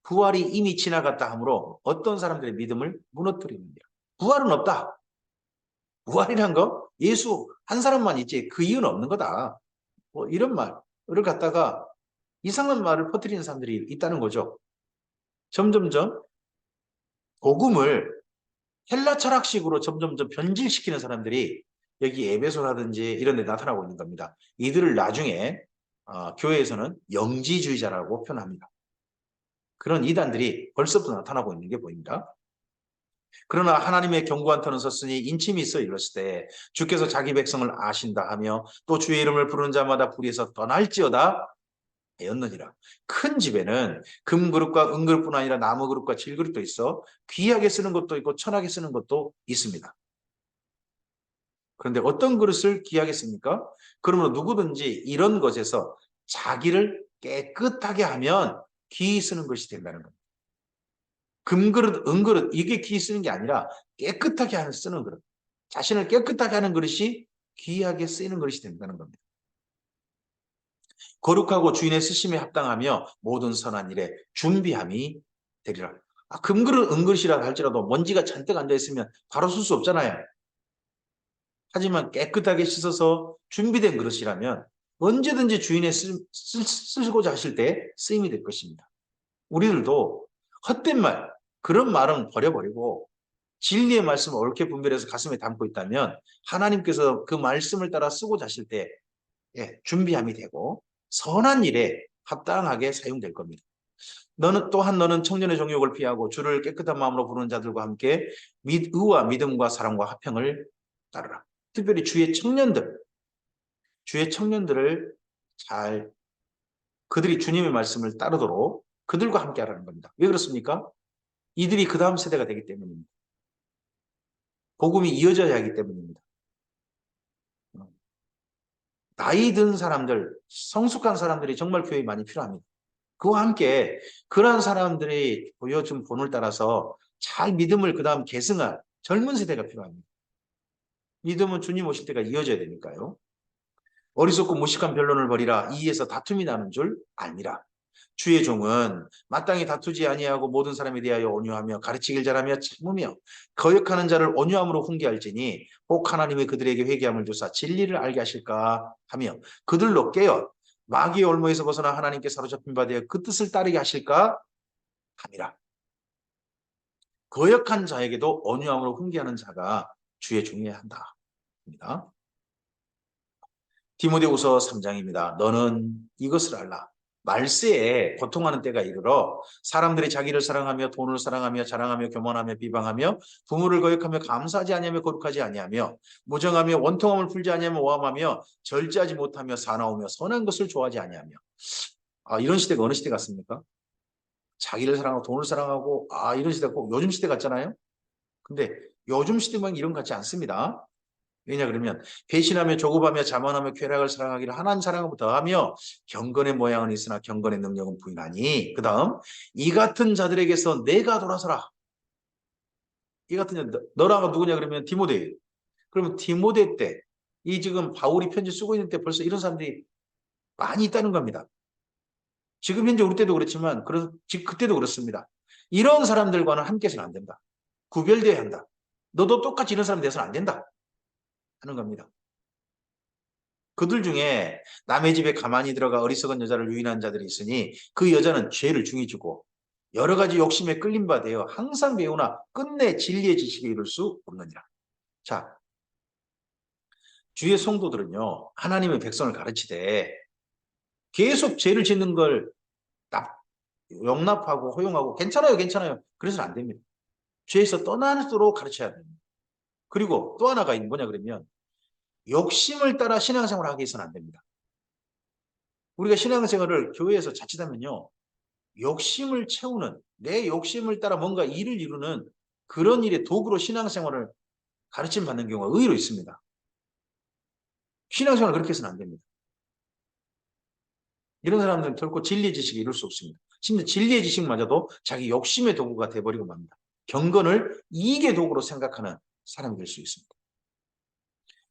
Speaker 1: 부활이 이미 지나갔다 하므로 어떤 사람들의 믿음을 무너뜨립니다. 부활은 없다. 부활이란 거 예수 한 사람만 있지 그 이유는 없는 거다. 뭐 이런 말을 갖다가 이상한 말을 퍼뜨리는 사람들이 있다는 거죠. 점점점 복음을 헬라 철학식으로 점점점 변질시키는 사람들이 여기 에베소라든지 이런 데 나타나고 있는 겁니다. 이들을 나중에 교회에서는 영지주의자라고 표현합니다. 그런 이단들이 벌써부터 나타나고 있는 게 보입니다. 그러나 하나님의 견고한 터는 섰으니 인침이 있어 이랬을 때 주께서 자기 백성을 아신다 하며 또 주의 이름을 부르는 자마다 불의에서 떠날지어다 였느니라. 큰 집에는 금그릇과 은그릇뿐 아니라 나무그릇과 질그릇도 있어 귀하게 쓰는 것도 있고 천하게 쓰는 것도 있습니다. 그런데 어떤 그릇을 귀하게 씁니까? 그러므로 누구든지 이런 것에서 자기를 깨끗하게 하면 귀히 쓰는 것이 된다는 겁니다. 금그릇, 은그릇 이게 귀히 쓰는 게 아니라 깨끗하게 쓰는 그릇. 자신을 깨끗하게 하는 그릇이 귀하게 쓰이는 그릇이 된다는 겁니다. 거룩하고 주인의 쓰심에 합당하며 모든 선한 일에 준비함이 되리라. 금그릇, 은그릇이라 할지라도 먼지가 잔뜩 앉아있으면 바로 쓸 수 없잖아요. 하지만 깨끗하게 씻어서 준비된 그릇이라면 언제든지 주인의 쓰고자 하실 때 쓰임이 될 것입니다. 우리들도 헛된 말, 그런 말은 버려버리고 진리의 말씀을 옳게 분별해서 가슴에 담고 있다면 하나님께서 그 말씀을 따라 쓰고자 하실 때 준비함이 되고 선한 일에 합당하게 사용될 겁니다. 너는 청년의 정욕을 피하고 주를 깨끗한 마음으로 부르는 자들과 함께 의와 믿음과 사랑과 화평을 따르라. 특별히 주의 청년들을 잘 그들이 주님의 말씀을 따르도록 그들과 함께 하라는 겁니다. 왜 그렇습니까? 이들이 그 다음 세대가 되기 때문입니다. 복음이 이어져야 하기 때문입니다. 나이 든 사람들, 성숙한 사람들이 정말 교회에 많이 필요합니다. 그와 함께 그러한 사람들이 보여준 본을 따라서 잘 믿음을 그 다음 계승할 젊은 세대가 필요합니다. 믿음은 주님 오실 때가 이어져야 되니까요. 어리석고 무식한 변론을 벌이라 이에서 다툼이 나는 줄 아니라 주의 종은 마땅히 다투지 아니하고 모든 사람에 대하여 온유하며 가르치길 잘하며 참으며 거역하는 자를 온유함으로 훈계할지니 혹 하나님이 그들에게 회개함을 주사 진리를 알게 하실까 하며 그들로 깨어 마귀의 올무에서 벗어나 하나님께 사로잡힌 바 되어 그 뜻을 따르게 하실까 함이라. 거역한 자에게도 온유함으로 훈계하는 자가 주의 종이어야 한다. 디모데후서 3장입니다. 너는 이것을 알라. 말세에 고통하는 때가 이르러 사람들이 자기를 사랑하며 돈을 사랑하며 자랑하며 교만하며 비방하며 부모를 거역하며 감사하지 아니하며 거룩하지 아니하며 무정하며 원통함을 풀지 아니하며 오함하며 절제하지 못하며 사나우며 선한 것을 좋아하지 아니하며 이런 시대가 어느 시대 같습니까? 자기를 사랑하고 돈을 사랑하고 이런 시대가 꼭 요즘 시대 같잖아요. 근데 요즘 시대만 이런 것 같지 않습니다. 왜냐 그러면 배신하며 조급하며 자만하며 쾌락을 사랑하기를 하나님 사랑을 더하며 경건의 모양은 있으나 경건의 능력은 부인하니 그 다음 이 같은 자들에게서 내가 돌아서라. 이 같은 자 너라가 누구냐 그러면 디모데. 그러면 디모데 때 이 지금 바울이 편지 쓰고 있는 때 벌써 이런 사람들이 많이 있다는 겁니다. 지금 현재 우리 때도 그렇지만 그때도 그렇습니다. 이런 사람들과는 함께해서는 안 된다. 구별되어야 한다. 너도 똑같이 이런 사람이 돼서는 안 된다 하는 겁니다. 그들 중에 남의 집에 가만히 들어가 어리석은 여자를 유인한 자들이 있으니 그 여자는 죄를 중히 지고 여러 가지 욕심에 끌린 바 되어 항상 배우나 끝내 진리의 지식에 이를 수 없느니라. 자, 주의 성도들은요. 하나님의 백성을 가르치되 계속 죄를 짓는 걸 용납하고 허용하고 괜찮아요. 그래서는 안 됩니다. 죄에서 떠나도록 가르쳐야 됩니다. 그리고 또 하나가 뭐냐 그러면 욕심을 따라 신앙생활을 하게 해서는 안 됩니다. 우리가 신앙생활을 교회에서 자칫하면요. 욕심을 채우는 내 욕심을 따라 뭔가 일을 이루는 그런 일의 도구로 신앙생활을 가르침 받는 경우가 의외로 있습니다. 신앙생활을 그렇게 해서는 안 됩니다. 이런 사람들은 결코 진리의 지식을 이룰 수 없습니다. 심지어 진리의 지식마저도 자기 욕심의 도구가 돼버리고 맙니다. 경건을 이익의 도구로 생각하는 사람이 될 수 있습니다.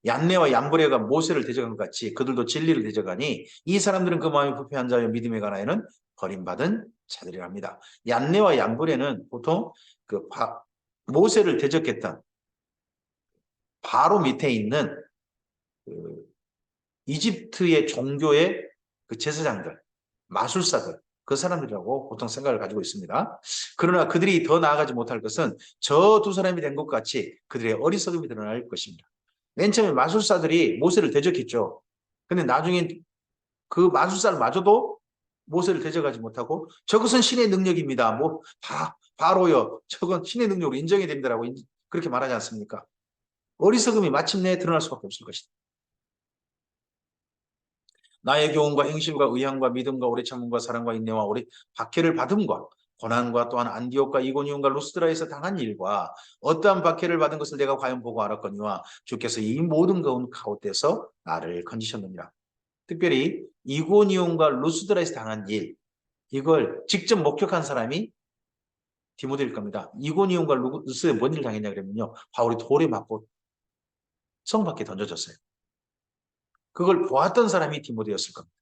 Speaker 1: 얀네와 얀브레가 모세를 대적한 것 같이 그들도 진리를 대적하니 이 사람들은 그 마음이 부패한 자여 믿음에 관하여는 버림받은 자들이라 합니다. 얀네와 얀브레는 보통 모세를 대적했던 바로 밑에 있는 그 이집트의 종교의 그 제사장들, 마술사들, 그 사람들이라고 보통 생각을 가지고 있습니다. 그러나 그들이 더 나아가지 못할 것은 저 두 사람이 된 것 같이 그들의 어리석음이 드러날 것입니다. 맨 처음에 마술사들이 모세를 대적했죠. 근데 나중에 그 마술사마저도 모세를 대적하지 못하고 저것은 신의 능력입니다. 뭐 바로요. 저건 신의 능력으로 인정해야 됩니다라고 그렇게 말하지 않습니까? 어리석음이 마침내 드러날 수밖에 없을 것이다. 나의 교훈과 행실과 의향과 믿음과 오래 참음과 사랑과 인내와 오래 박해를 받음과 고난과 또한 안디옥과 이고니온과 루스드라에서 당한 일과 어떠한 박해를 받은 것을 내가 과연 보고 알았거니와 주께서 이 모든 가운데서 나를 건지셨느니라. 특별히 이고니온과 루스드라에서 당한 일, 이걸 직접 목격한 사람이 디모데일 겁니다. 이고니온과 루스드라에 뭔 일을 당했냐 그러면요. 바울이 돌에 맞고 성 밖에 던져졌어요. 그걸 보았던 사람이 디모데였을 겁니다.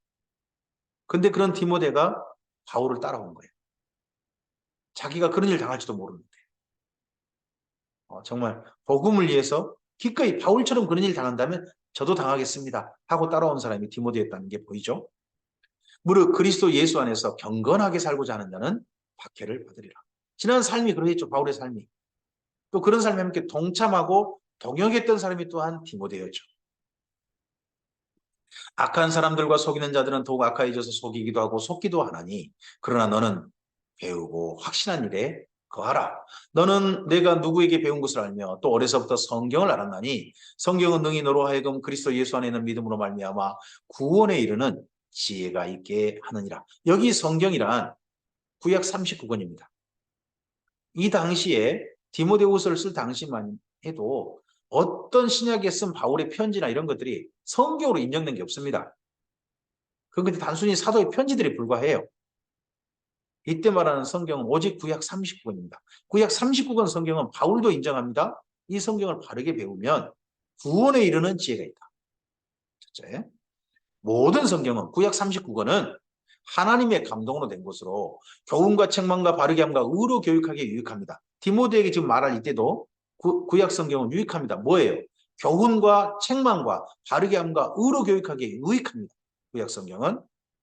Speaker 1: 근데 그런 디모데가 바울을 따라온 거예요. 자기가 그런 일 당할지도 모르는데. 정말 복음을 위해서 기꺼이 바울처럼 그런 일 당한다면 저도 당하겠습니다 하고 따라온 사람이 디모데였다는 게 보이죠. 무릇 그리스도 예수 안에서 경건하게 살고자 하는 자는 박해를 받으리라. 지난 삶이 그러했죠. 바울의 삶이. 또 그런 삶에 함께 동참하고 동역했던 사람이 또한 디모데였죠. 악한 사람들과 속이는 자들은 더욱 악하여져서 속이기도 하고 속기도 하나니 그러나 너는 배우고 확신한 일에 거하라. 너는 내가 누구에게 배운 것을 알며 또 어려서부터 성경을 알았나니 성경은 능히 너로 하여금 그리스도 예수 안에 있는 믿음으로 말미암아 구원에 이르는 지혜가 있게 하느니라. 여기 성경이란 구약 39권입니다. 이 당시에 디모데후서를 쓸 당시만 해도 어떤 신약에 쓴 바울의 편지나 이런 것들이 성경으로 인정된 게 없습니다. 그건 단순히 사도의 편지들에 불과해요. 이때 말하는 성경은 오직 구약 39권입니다. 구약 39권 성경은 바울도 인정합니다. 이 성경을 바르게 배우면 구원에 이르는 지혜가 있다. 첫째, 모든 성경은 구약 39권은 하나님의 감동으로 된 것으로 교훈과 책망과 바르게 함과 의로 교육하기에 유익합니다. 디모데에게 지금 말할 이때도 구약 성경은 유익합니다. 뭐예요? 교훈과 책망과 바르게 함과 의로 교육하기에 유익합니다. 구약 성경은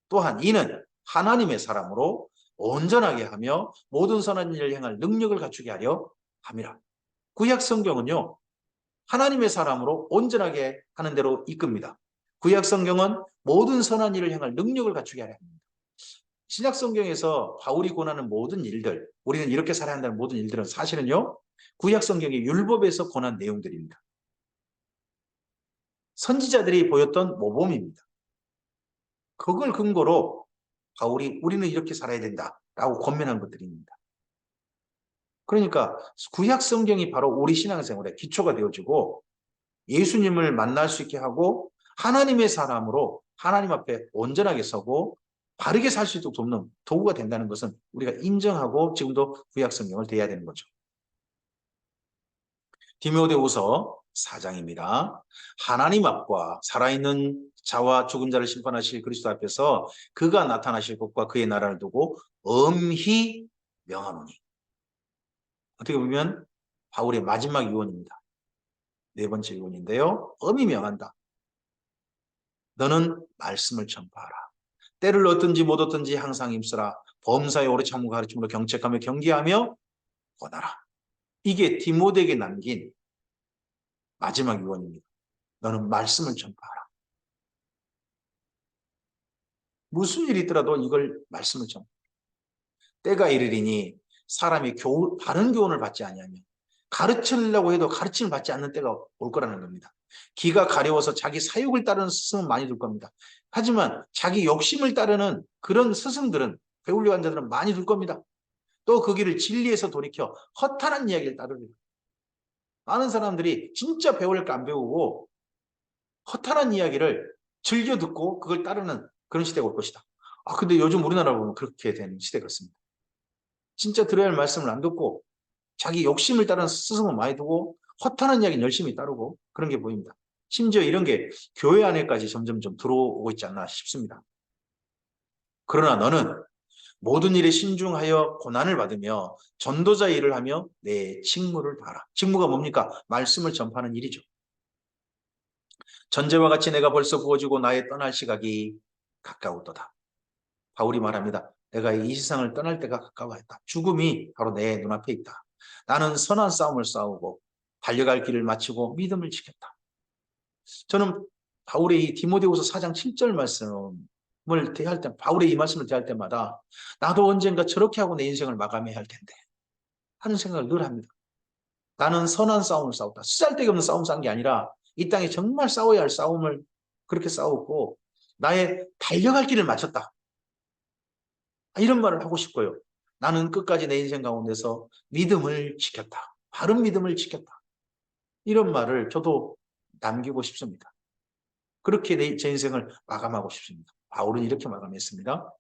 Speaker 1: 또한 이는 하나님의 사람으로 온전하게 하며 모든 선한 일을 행할 능력을 갖추게 하려 함이라. 구약 성경은요. 하나님의 사람으로 온전하게 하는 대로 이끕니다. 구약 성경은 모든 선한 일을 행할 능력을 갖추게 하려 합니다. 신약 성경에서 바울이 권하는 모든 일들, 우리는 이렇게 살아야 한다는 모든 일들은 사실은요. 구약 성경의 율법에서 권한 내용들입니다. 선지자들이 보였던 모범입니다. 그걸 근거로 바울이 우리는 이렇게 살아야 된다라고 권면한 것들입니다. 그러니까 구약 성경이 바로 우리 신앙생활의 기초가 되어지고 예수님을 만날 수 있게 하고 하나님의 사람으로 하나님 앞에 온전하게 서고 바르게 살 수 있도록 돕는 도구가 된다는 것은 우리가 인정하고 지금도 구약 성경을 대해야 되는 거죠. 디모데후서 4장입니다. 하나님 앞과 살아있는 자와 죽은 자를 심판하실 그리스도 앞에서 그가 나타나실 것과 그의 나라를 두고 엄히 명하노니. 어떻게 보면 바울의 마지막 유언입니다. 네 번째 유언인데요. 엄히 명한다. 너는 말씀을 전파하라. 때를 얻든지 못 얻든지 항상 힘쓰라. 범사에 오래 참고 가르침으로 경책하며 경계하며 권하라. 이게 디모데에게 남긴 마지막 유언입니다. 너는 말씀을 전파하라. 무슨 일이 있더라도 이걸 말씀을 전파. 때가 이르리니 사람이 바른 교훈을 받지 아니하며 가르치려고 해도 가르침을 받지 않는 때가 올 거라는 겁니다. 기가 가려워서 자기 사욕을 따르는 스승은 많이 들 겁니다. 하지만 자기 욕심을 따르는 그런 스승들은 배우려고 하는 자들은 많이 들 겁니다. 또 그 길을 진리에서 돌이켜 허탄한 이야기를 따르리라. 많은 사람들이 진짜 배울 거 안 배우고 허탄한 이야기를 즐겨 듣고 그걸 따르는 그런 시대가 올 것이다. 근데 요즘 우리나라 보면 그렇게 된 시대 같습니다. 진짜 들어야 할 말씀을 안 듣고 자기 욕심을 따른 스승은 많이 두고 허탄한 이야기는 열심히 따르고 그런 게 보입니다. 심지어 이런 게 교회 안에까지 점점 좀 들어오고 있지 않나 싶습니다. 그러나 너는 모든 일에 신중하여 고난을 받으며 전도자 일을 하며 내 직무를 다하라. 직무가 뭡니까? 말씀을 전파하는 일이죠. 전제와 같이 내가 벌써 부어지고 나의 떠날 시각이 가까웠도다. 바울이 말합니다. 내가 이 세상을 떠날 때가 가까워했다. 죽음이 바로 내 눈앞에 있다. 나는 선한 싸움을 싸우고 달려갈 길을 마치고 믿음을 지켰다. 저는 바울의 이 디모데후서 4장 7절 말씀을 대할 때, 바울의 이 말씀을 대할 때마다 나도 언젠가 저렇게 하고 내 인생을 마감해야 할 텐데 하는 생각을 늘 합니다. 나는 선한 싸움을 싸웠다. 쓰잘데기 없는 싸움 싸운 게 아니라 이 땅에 정말 싸워야 할 싸움을 그렇게 싸웠고 나의 달려갈 길을 마쳤다. 이런 말을 하고 싶고요. 나는 끝까지 내 인생 가운데서 믿음을 지켰다. 바른 믿음을 지켰다. 이런 말을 저도 남기고 싶습니다. 그렇게 제 인생을 마감하고 싶습니다. 바울은 이렇게 마감했습니다.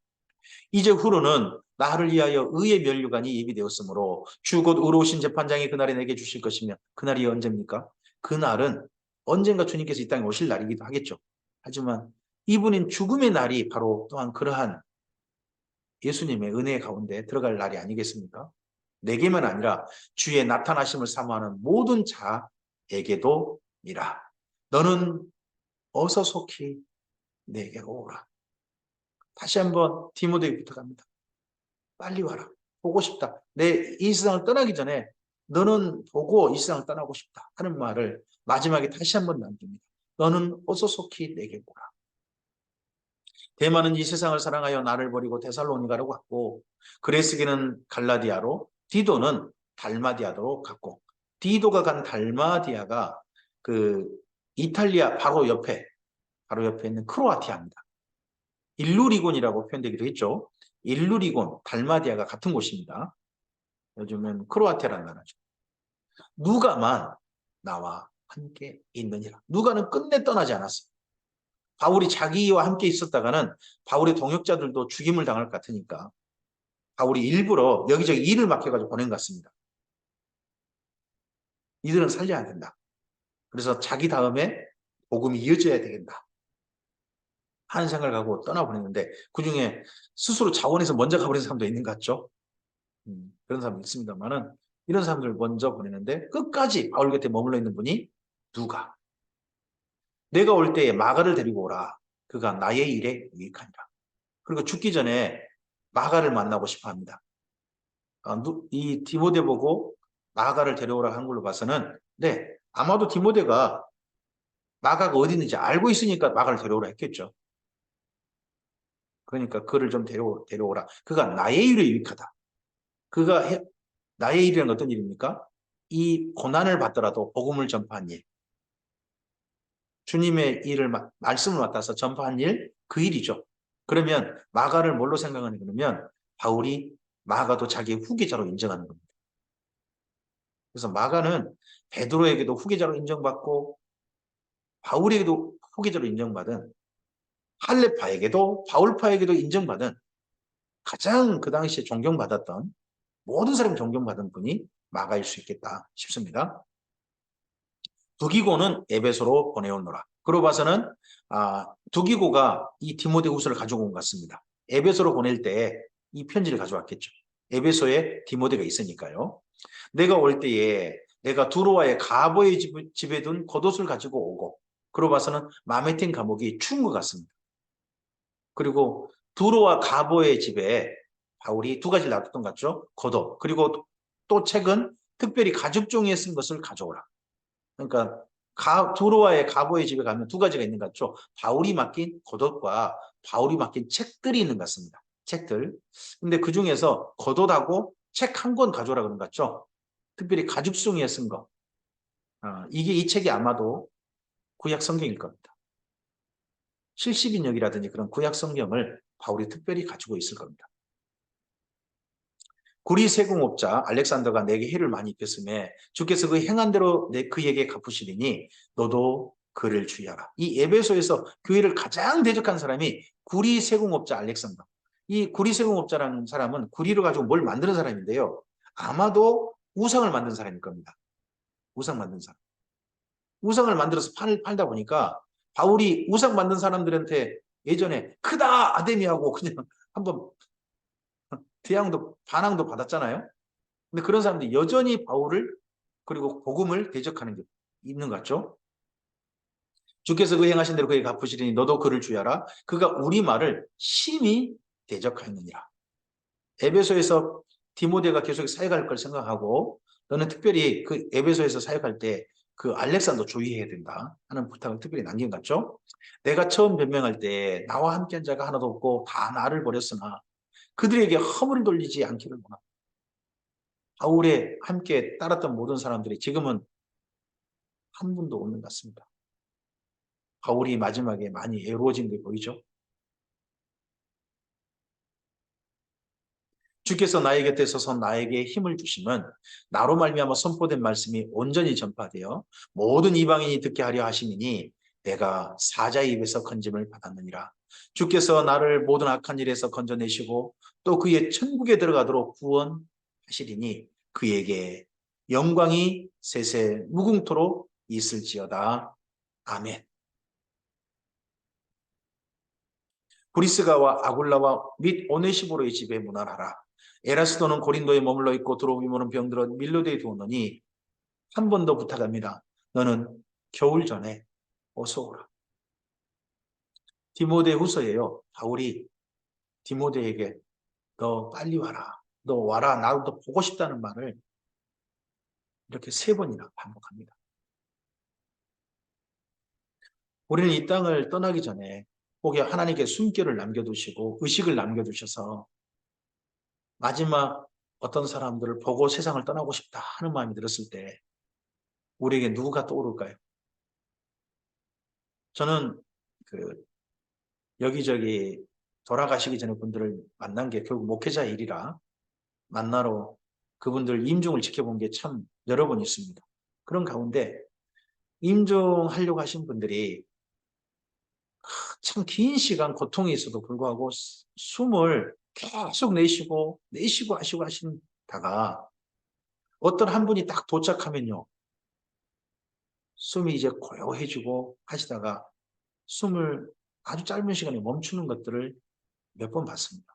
Speaker 1: 이제 후로는 나를 위하여 의의 면류관이 예비되었으므로 주 곧 의로우신 재판장이 그날에 내게 주실 것이며 그날이 언제입니까? 그날은 언젠가 주님께서 이 땅에 오실 날이기도 하겠죠. 하지만 이분인 죽음의 날이 바로 또한 그러한 예수님의 은혜 가운데 들어갈 날이 아니겠습니까? 내게만 아니라 주의 나타나심을 사모하는 모든 자에게도 이라. 너는 어서 속히 내게로 오라. 다시 한번 디모데에 부탁합니다. 빨리 와라. 보고 싶다. 내 이 세상을 떠나기 전에 너는 보고 이 세상을 떠나고 싶다 하는 말을 마지막에 다시 한번 남깁니다. 너는 어서 속히 내게 오라. 데마는 이 세상을 사랑하여 나를 버리고 데살로니가로 갔고 그레스게는 갈라디아로 디도는 달마디아로 갔고 디도가 간 달마디아가 그 이탈리아 바로 옆에 있는 크로아티아입니다. 일루리곤이라고 표현되기도 했죠. 일루리곤, 달마디아가 같은 곳입니다. 요즘은 크로아티아라는 나라죠. 누가만 나와 함께 있느니라. 누가는 끝내 떠나지 않았어요. 바울이 자기와 함께 있었다가는 바울의 동역자들도 죽임을 당할 것 같으니까 바울이 일부러 여기저기 일을 맡겨가지고 보낸 것 같습니다. 이들은 살려야 된다. 그래서 자기 다음에 복음이 이어져야 되겠다 하는 생각을 갖고 떠나보냈는데 그중에 스스로 자원해서 먼저 가버린 사람도 있는 것 같죠. 그런 사람도 있습니다만은 이런 사람들을 먼저 보내는데 끝까지 바울 곁에 머물러 있는 분이 누가? 내가 올 때에 마가를 데리고 오라. 그가 나의 일에 유익하니라. 그리고 죽기 전에 마가를 만나고 싶어 합니다. 이 디모데 보고 마가를 데려오라 한 걸로 봐서는 네, 아마도 디모데가 마가가 어디 있는지 알고 있으니까 마가를 데려오라 했겠죠. 그러니까 그를 좀 데려오라. 그가 나의 일에 유익하다. 나의 일이란 어떤 일입니까? 이 고난을 받더라도 복음을 전파한 일. 주님의 일을 말씀을 맡아서 전파한 일, 그 일이죠. 그러면 마가를 뭘로 생각하는 그러면 바울이 마가도 자기의 후계자로 인정하는 겁니다. 그래서 마가는 베드로에게도 후계자로 인정받고 바울에게도 후계자로 인정받은 할레파에게도 바울파에게도 인정받은 가장 그 당시에 존경받았던 모든 사람이 존경받은 분이 마가일 수 있겠다 싶습니다. 두기고는 에베소로 보내오노라. 그러고 봐서는 두기고가 이 디모데후서를 가지고 온 것 같습니다. 에베소로 보낼 때 이 편지를 가져왔겠죠. 에베소에 디모데가 있으니까요. 내가 올 때에 내가 두로와의 가보의 집에 둔 겉옷을 가지고 오고 그러고 봐서는 마메틴 감옥이 추운 것 같습니다. 그리고 두로와 가보의 집에 바울이 두 가지를 놔뒀던 것 같죠. 겉옷 그리고 또 책은 특별히 가죽 종이에 쓴 것을 가져오라. 그러니까 두로와의 가보의 집에 가면 두 가지가 있는 것 같죠. 바울이 맡긴 겉옷과 바울이 맡긴 책들이 있는 것 같습니다. 책들. 근데 그 중에서 겉옷하고 책 한 권 가져오라 그런 것 같죠. 특별히 가죽 종이에 쓴 거. 이게 이 책이 아마도 구약 성경일 겁니다. 70인역이라든지 그런 구약 성경을 바울이 특별히 가지고 있을 겁니다. 구리 세공업자 알렉산더가 내게 해를 많이 입혔음에 주께서 그 행한 대로 그에게 갚으시리니 너도 그를 주의하라. 이 에베소에서 교회를 가장 대적한 사람이 구리 세공업자 알렉산더. 이 구리세공업자라는 사람은 구리를 가지고 뭘 만드는 사람인데요. 아마도 우상을 만든 사람일 겁니다. 우상 만든 사람. 우상을 만들어서 팔다 보니까 바울이 우상 만든 사람들한테 예전에 크다 아데미하고 그냥 한번 반항도 받았잖아요. 근데 그런 사람들이 여전히 바울을 그리고 복음을 대적하는 게 있는 것 같죠. 주께서 그 행하신 대로 그에게 갚으시리니 너도 그를 주야라. 그가 우리 말을 심히 대적하였느니라. 에베소에서 디모데가 계속 사역할 걸 생각하고 너는 특별히 그 에베소에서 사역할 때 그 알렉산더 주의해야 된다 하는 부탁을 특별히 남긴 것 같죠. 내가 처음 변명할 때 나와 함께한 자가 하나도 없고 다 나를 버렸으나 그들에게 허물을 돌리지 않기를 원합니다. 바울에 함께 따랐던 모든 사람들이 지금은 한 분도 없는 것 같습니다. 바울이 마지막에 많이 애로워진 게 보이죠. 주께서 나의 곁에 서서 나에게 힘을 주심은 나로 말미암아 선포된 말씀이 온전히 전파되어 모든 이방인이 듣게 하려 하심이니 내가 사자의 입에서 건짐을 받았느니라. 주께서 나를 모든 악한 일에서 건져내시고 또 그의 천국에 들어가도록 구원하시리니 그에게 영광이 세세 무궁토록 있을지어다. 아멘. 브리스가와 아굴라와 및 오네시보로의 집에 문안하라. 에라스도는 고린도에 머물러 있고 드로비모는 병들어 밀로데에 두었노니 한 번 더 부탁합니다. 너는 겨울 전에 어서 오라. 디모데 후서예요. 바울이 디모데에게 너 빨리 와라. 너 와라. 나도 너 보고 싶다는 말을 이렇게 3번이나 반복합니다. 우리는 이 땅을 떠나기 전에 혹 하나님께 숨결을 남겨두시고 의식을 남겨두셔서 마지막 어떤 사람들을 보고 세상을 떠나고 싶다 하는 마음이 들었을 때 우리에게 누구가 떠오를까요? 저는 그 여기저기 돌아가시기 전에 분들을 만난 게 결국 목회자 일이라 만나러 그분들 임종을 지켜본 게 참 여러 번 있습니다. 그런 가운데 임종하려고 하신 분들이 참 긴 시간 고통이 있어도 불구하고 숨을 계속 내쉬고 하시고 하시다가 어떤 한 분이 딱 도착하면요. 숨이 이제 고요해지고 하시다가 숨을 아주 짧은 시간에 멈추는 것들을 몇 번 봤습니다.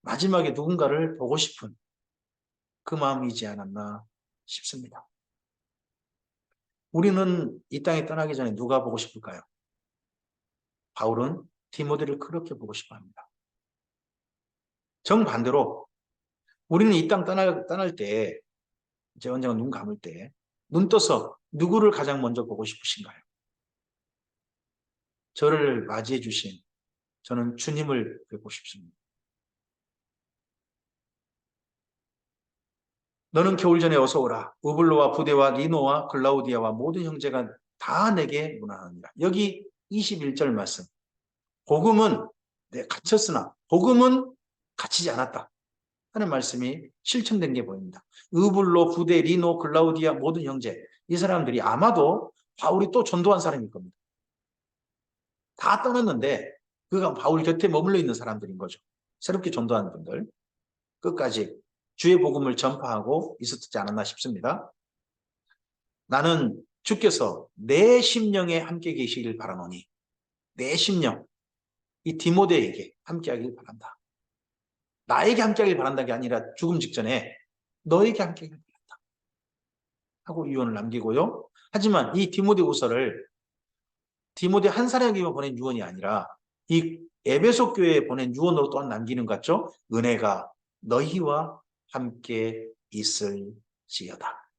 Speaker 1: 마지막에 누군가를 보고 싶은 그 마음이지 않았나 싶습니다. 우리는 이 땅에 떠나기 전에 누가 보고 싶을까요? 바울은 디모데를 그렇게 보고 싶어 합니다. 정반대로 우리는 이 땅 떠날 때 이제 언젠가 눈 감을 때 눈 떠서 누구를 가장 먼저 보고 싶으신가요? 저를 맞이해 주신 저는 주님을 뵙고 싶습니다. 너는 겨울 전에 어서 오라. 우블로와 부데와 리노와 글라우디아와 모든 형제가 다 내게 문안하니라. 여기 21절 말씀. 복음은 갇혔으나 복음은 갇히지 않았다 하는 말씀이 실천된 게 보입니다. 우블로, 부데, 리노, 글라우디아 모든 형제 이 사람들이 아마도 바울이 또 전도한 사람일 겁니다. 다 떠났는데 그가 바울 곁에 머물러 있는 사람들인 거죠. 새롭게 전도하는 분들. 끝까지 주의 복음을 전파하고 있었지 않았나 싶습니다. 나는 주께서 내 심령에 함께 계시길 바라노니 내 심령, 이 디모데에게 함께하길 바란다. 나에게 함께하길 바란다는 게 아니라 죽음 직전에 너에게 함께하길 바란다 하고 유언을 남기고요. 하지만 이 디모데후서를 디모데 한 사람에게만 보낸 유언이 아니라 이 에베소 교회에 보낸 유언으로 또한 남기는 것 같죠. 은혜가 너희와 함께 있을지어다.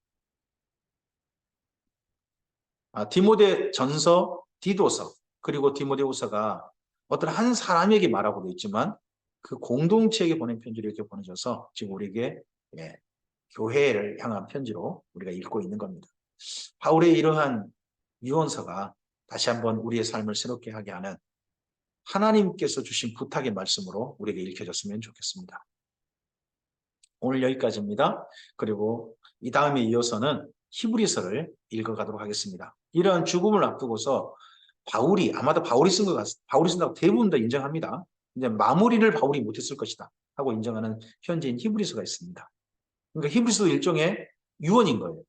Speaker 1: 디모데 전서, 디도서 그리고 디모데후서가 어떤 한 사람에게 말하고도 있지만 그 공동체에게 보낸 편지를 이렇게 보내줘서 지금 우리에게 교회를 향한 편지로 우리가 읽고 있는 겁니다. 바울의 이러한 유언서가 다시 한번 우리의 삶을 새롭게 하게 하는 하나님께서 주신 부탁의 말씀으로 우리에게 읽혀졌으면 좋겠습니다. 오늘 여기까지입니다. 그리고 이 다음에 이어서는 히브리서를 읽어가도록 하겠습니다. 이러한 죽음을 앞두고서 바울이 아마도 바울이 쓴 것 같습니다. 바울이 쓴다고 대부분 다 인정합니다. 이제 마무리를 바울이 못했을 것이다 하고 인정하는 현지인 히브리서가 있습니다. 그러니까 히브리서도 일종의 유언인 거예요.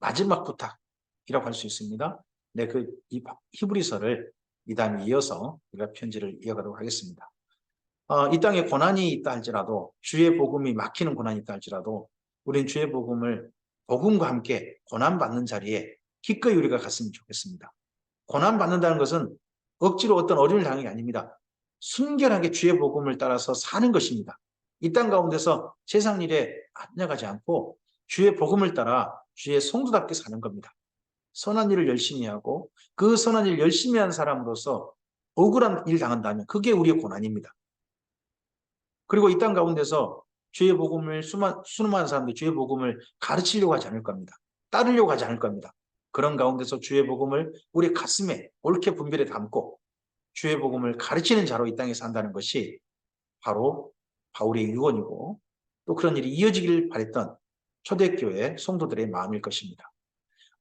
Speaker 1: 마지막 부탁이라고 할 수 있습니다. 네, 이 히브리서를 이 다음에 이어서 우리가 편지를 이어가도록 하겠습니다. 이 땅에 고난이 있다 할지라도, 주의 복음이 막히는 고난이 있다 할지라도 우린 주의 복음과 함께 고난받는 자리에 기꺼이 우리가 갔으면 좋겠습니다. 고난받는다는 것은 억지로 어떤 어려움을 당하는 게 아닙니다. 순결하게 주의 복음을 따라서 사는 것입니다. 이 땅 가운데서 세상 일에 합려가지 않고 주의 복음을 따라 주의 성도답게 사는 겁니다. 선한 일을 열심히 하고 그 선한 일을 열심히 한 사람으로서 억울한 일 당한다면 그게 우리의 고난입니다. 그리고 이 땅 가운데서 주의 복음을 수많은 사람들이 주의 복음을 가르치려고 하지 않을 겁니다. 따르려고 하지 않을 겁니다. 그런 가운데서 주의 복음을 우리 가슴에 옳게 분별해 담고 주의 복음을 가르치는 자로 이 땅에 산다는 것이 바로 바울의 유언이고 또 그런 일이 이어지기를 바랬던 초대교회 성도들의 마음일 것입니다.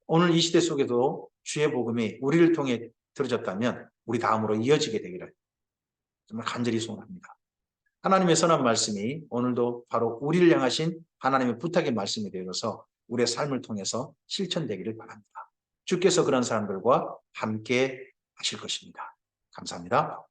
Speaker 1: 오늘 이 시대 속에도 주의 복음이 우리를 통해 들어졌다면 우리 다음으로 이어지게 되기를 정말 간절히 소원합니다. 하나님의 선한 말씀이 오늘도 바로 우리를 향하신 하나님의 부탁의 말씀이 되어서 우리의 삶을 통해서 실천되기를 바랍니다. 주께서 그런 사람들과 함께 하실 것입니다. 감사합니다.